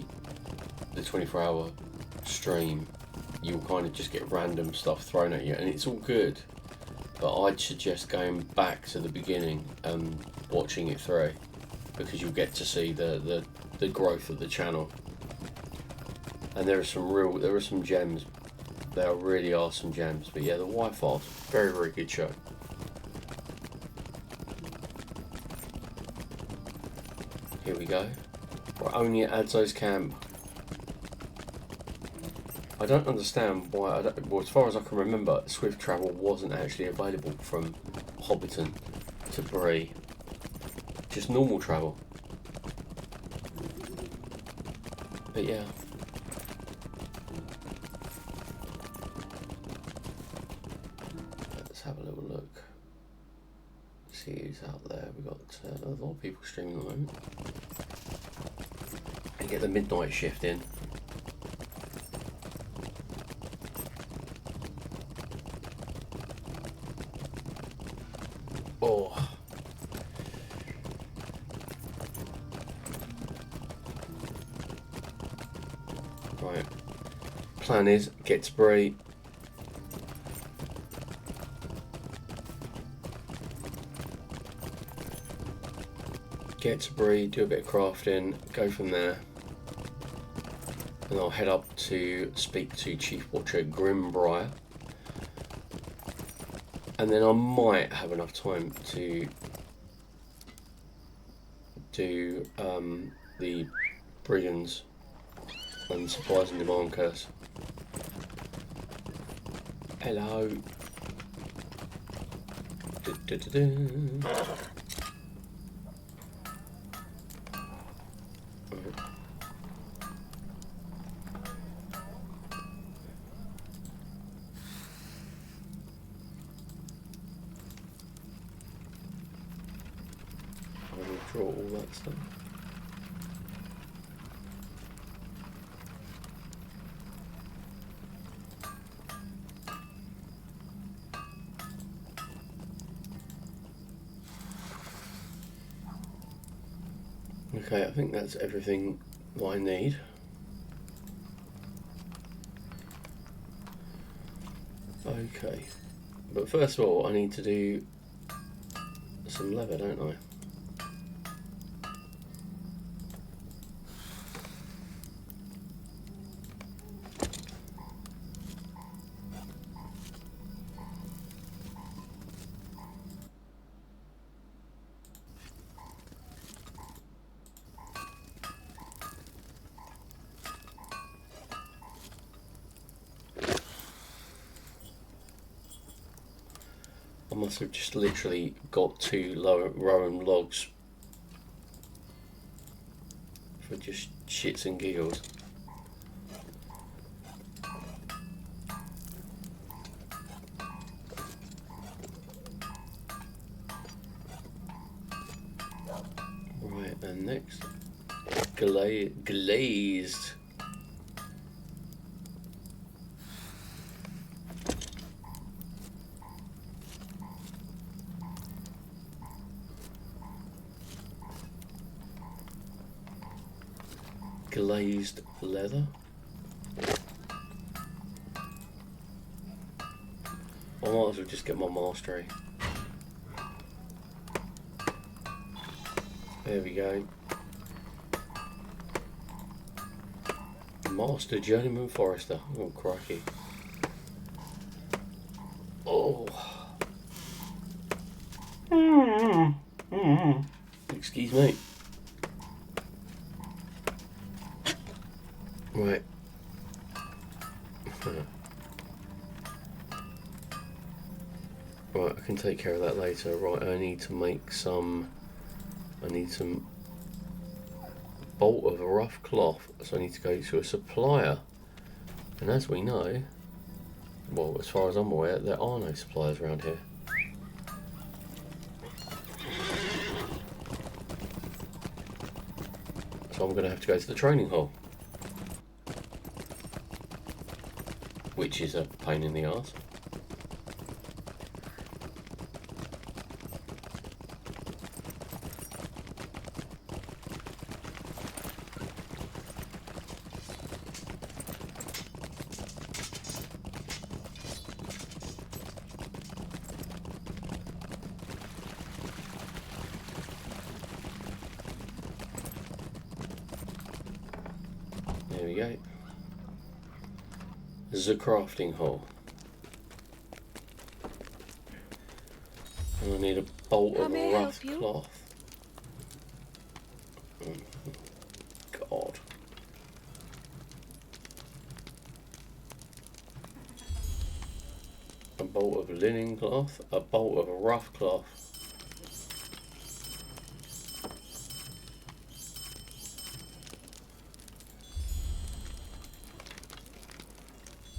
Speaker 1: 24-hour stream, you'll kind of just get random stuff thrown at you, and it's all good, but I'd suggest going back to the beginning and watching it through, because you'll get to see the growth of the channel. And there are some gems. There really are some gems. But yeah, the Y-Files, very good show. Here we go. We're only at Adso's camp. I don't understand why. Well, as far as I can remember, swift travel wasn't actually available from Hobbiton to Bree. Just normal travel. But yeah. Let's have a little look. See who's out there. We've got a lot of people streaming at the moment. And get the midnight shift in. Oh. Right. Plan is get to Bree. Get to Bree, do a bit of crafting, go from there. And I'll head up to speak to Chief Watcher Grimbriar. And then I might have enough time to do the brigands and supplies and demand curse. Hello. Draw all that stuff. Okay, I think that's everything that I need. Okay, but first of all I need to do some leather, don't I? I must have just literally got 2 Rowan logs for just shits and giggles. Right, and next, glazed. Glazed leather. I might as well just get my mastery. There we go. Master Journeyman Forester. Oh, crikey. Oh. Excuse me. Right. Right, I can take care of that later. Right, I need to make some... I need some bolt of rough cloth, so I need to go to a supplier. And as we know, well, as far as I'm aware, there are no suppliers around here. So I'm going to have to go to the training hall, which is a pain in the arse. There we go. The crafting hole. And I need a bolt
Speaker 4: How
Speaker 1: of
Speaker 4: may I
Speaker 1: rough
Speaker 4: help you?
Speaker 1: cloth. God. A bolt of linen cloth, a bolt of rough cloth.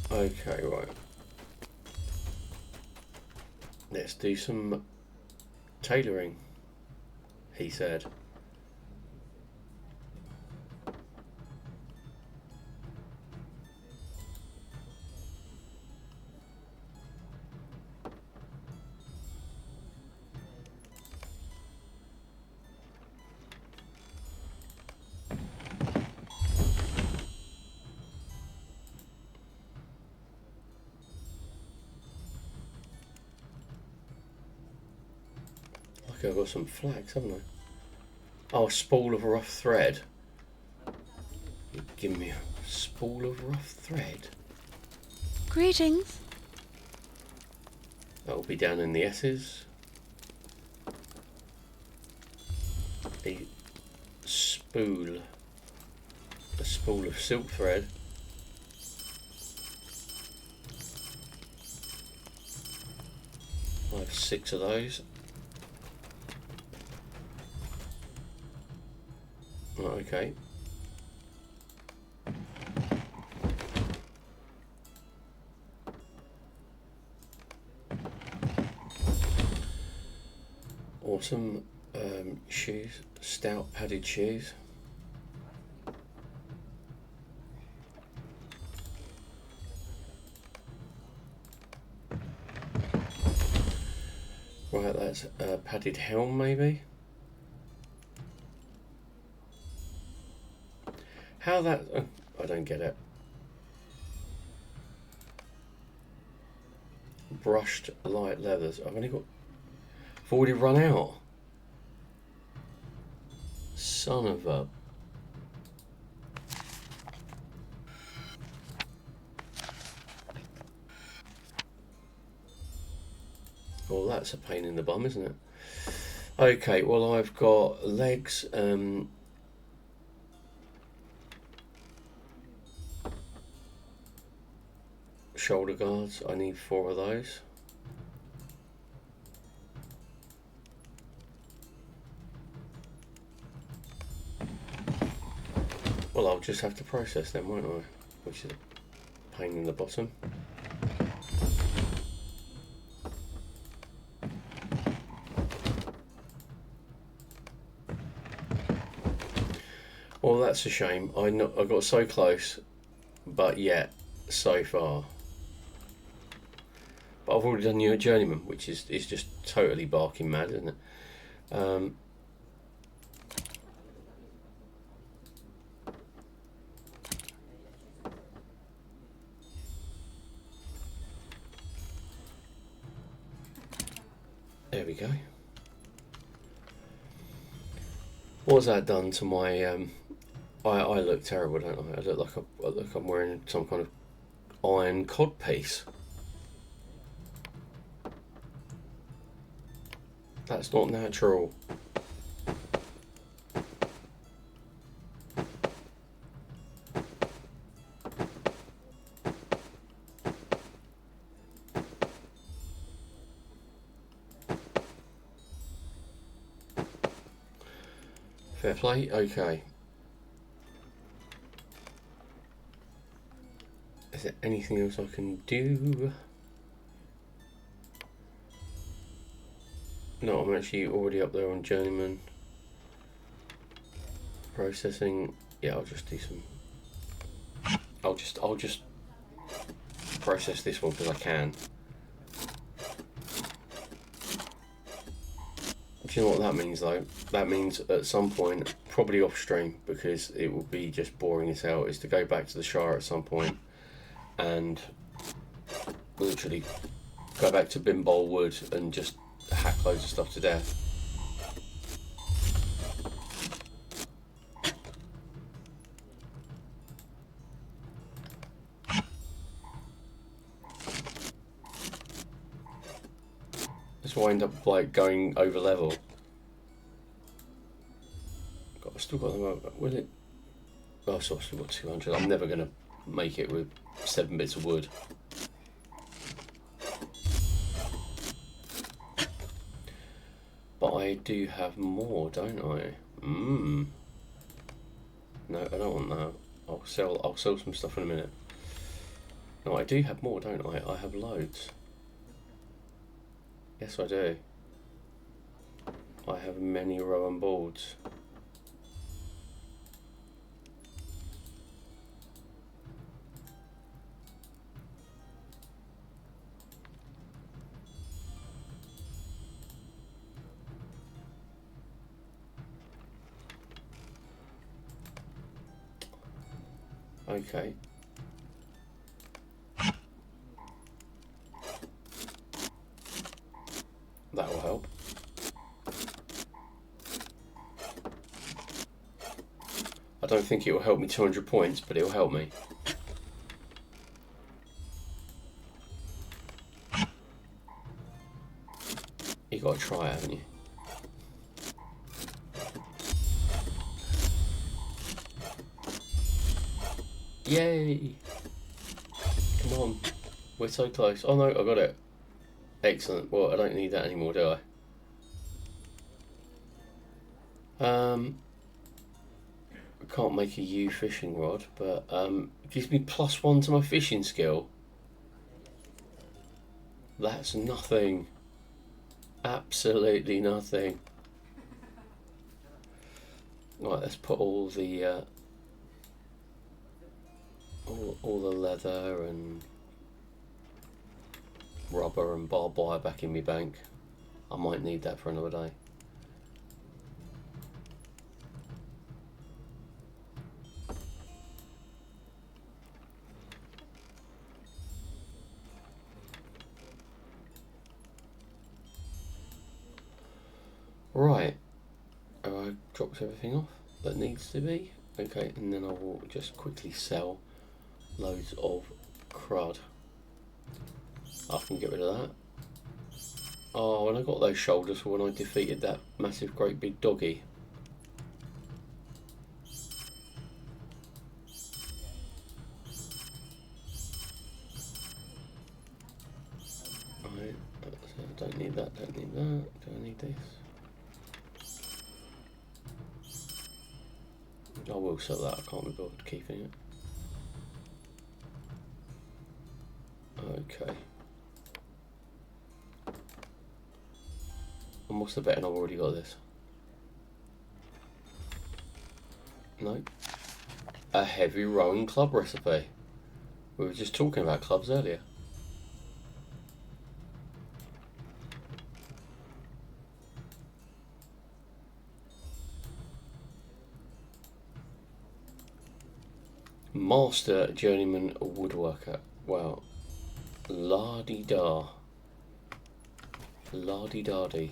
Speaker 1: Okay, right. Let's do some tailoring, he said. Okay, I've got some flax, haven't I? Oh, a spool of rough thread. You give me a spool of rough thread?
Speaker 4: Greetings.
Speaker 1: That'll be down in the S's. A spool. A spool of silk thread. I have 6 of those. Right, okay. Awesome. Shoes, stout padded shoes. Right, that's a padded helm maybe. How that... I don't get it. Brushed light leathers. I've only got... I've already run out. Son of a... Well, that's a pain in the bum, isn't it? Okay, well, I've got legs, shoulder guards. I need 4 of those. Well, I'll just have to process them, won't I? Which is a pain in the bottom. Well, that's a shame. I got so close, but yet so far. But I've already done your journeyman, which is just totally barking mad, isn't it? There we go. What's that done to my? I look terrible, don't I? I look like I'm wearing some kind of iron codpiece. That's not natural. Fair play. Okay. Is there anything else I can do? No, I'm actually already up there on Journeyman. Processing. Yeah, I'll just do some. I'll just process this one because I can. Do you know what that means though? That means at some point, probably off stream, because it will be just boring as hell, is to go back to the Shire at some point and literally go back to Bimbol Wood and just hack loads of stuff to death. That's why I end up like going over level. I've still got them. Will it? Oh, so I've still got 200. I'm never gonna make it with 7 bits of wood. But I do have more, don't I? No, I don't want that. I'll sell some stuff in a minute. No, I do have more, don't I? I have loads. Yes, I do. I have many Rowan boards. Okay. That will help. I don't think it will help me 200 points, but it will help me. You got to try it, haven't you? Yay! Come on, we're so close. Oh no, I got it. Excellent. Well, I don't need that anymore, do I? I can't make a U fishing rod, but it gives me +1 to my fishing skill. That's nothing. Absolutely nothing. Right, let's put all the all the leather and rubber and barbed wire back in my bank. I might need that for another day. Right, have I dropped everything off that needs to be? Okay, and then I will just quickly sell loads of crud. I can get rid of that. Oh, and I got those shoulders for when I defeated that massive great big doggy. Right, don't need that, don't need that. Do I need this? I will sell that, I can't be bothered keeping it. Okay. And what's the betting I've already got this? No. A heavy rowing club recipe. We were just talking about clubs earlier. Master Journeyman Woodworker. Wow. La-di-da. La-di-da-di.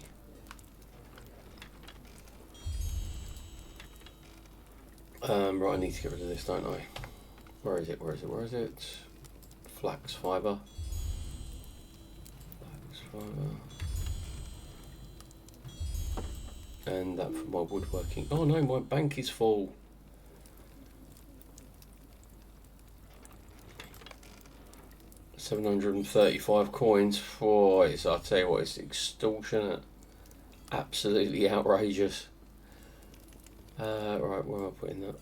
Speaker 1: Right, I need to get rid of this, don't I? Where is it? Where is it? Where is it? Flax fibre. Flax fibre. And that for my woodworking. Oh no, my bank is full. $735 coins for it. I'll tell you what, it's extortionate. Absolutely outrageous. Right, where am I putting that?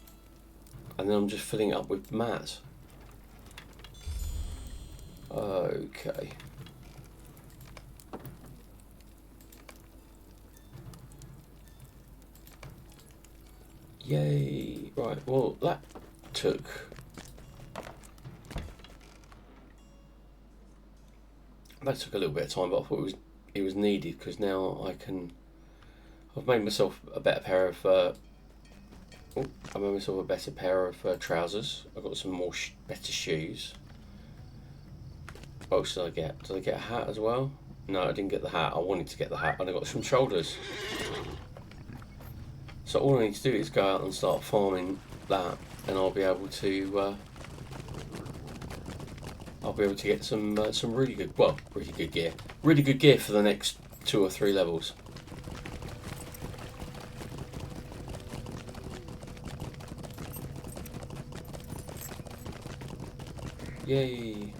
Speaker 1: And then I'm just filling it up with mats. Okay. Yay. Right, well, that took... That took a little bit of time, but I thought it was needed, because now I've made myself a better pair of... I made myself a better pair of trousers. I've got some more better shoes. What else did I get? Did I get a hat as well? No, I didn't get the hat. I wanted to get the hat, and I got some shoulders. So all I need to do is go out and start farming that, and I'll be able to get some really good gear. Really good gear for the next 2 or 3 levels. Yay.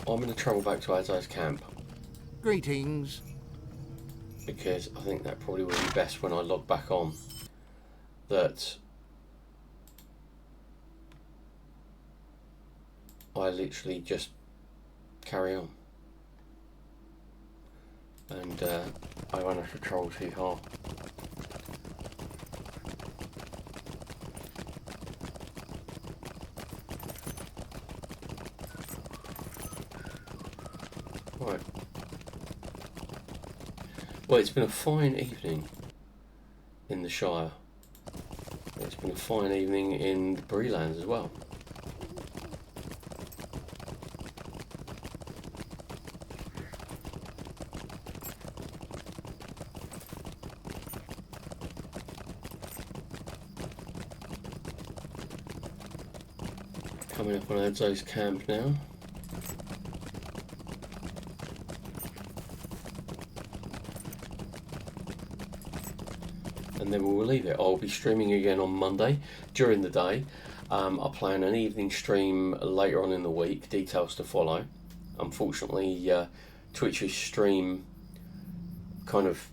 Speaker 1: I'm going to travel back to Adso's camp,
Speaker 5: Greetings.
Speaker 1: because I think that probably would be best when I log back on, that I literally just carry on, and I won't have to travel too far. Right. Well, it's been a fine evening in the Shire. It's been a fine evening in the Breelands as well. Coming up on Adso's camp now. And then we'll leave it. I'll be streaming again on Monday during the day. I plan an evening stream later on in the week. Details to follow. Unfortunately, Twitch's stream kind of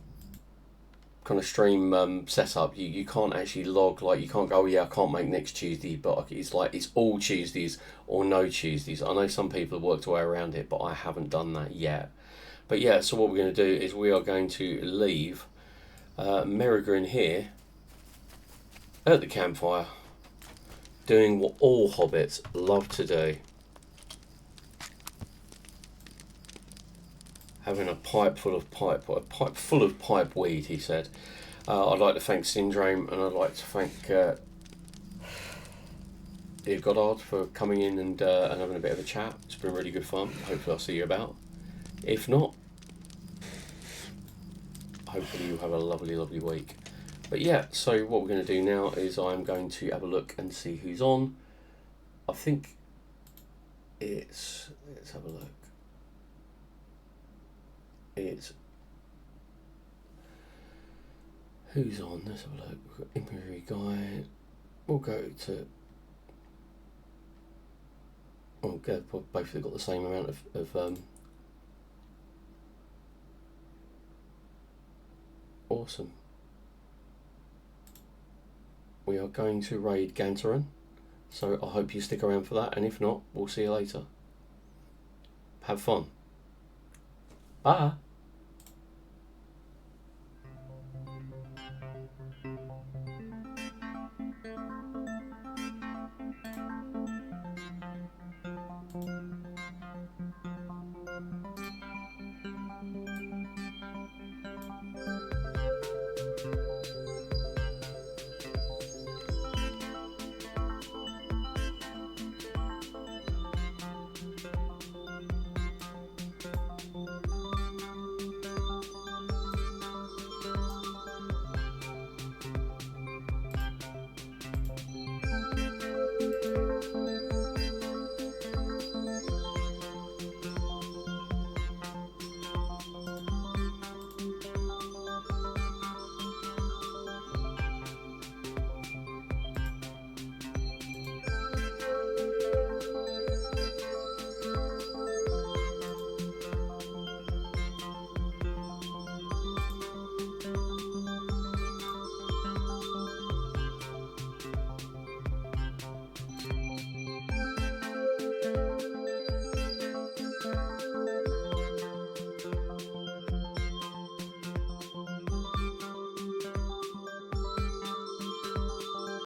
Speaker 1: stream setup. You can't actually log, like you can't go, oh yeah, I can't make next Tuesday, but it's like it's all Tuesdays or no Tuesdays. I know some people have worked their way around it, but I haven't done that yet. But yeah, so what we're going to do is we are going to leave Merigrin here at the campfire, doing what all hobbits love to do. Having a pipe full of pipe weed, he said. I'd like to thank Syndrome, and I'd like to thank Dear Goddard for coming in and having a bit of a chat. It's been really good fun. Hopefully I'll see you about. If not, hopefully you have a lovely, lovely week. But yeah, so what we're going to do now is I'm going to have a look and see who's on. I think it's... Let's have a look. It's... Who's on? Let's have a look. We've got Imagery Guy. We'll go to... Oh, good. Both of them got the same amount of awesome. We are going to raid Gantarin, so I hope you stick around for that, and if not, we'll see you later. Have fun. Bye.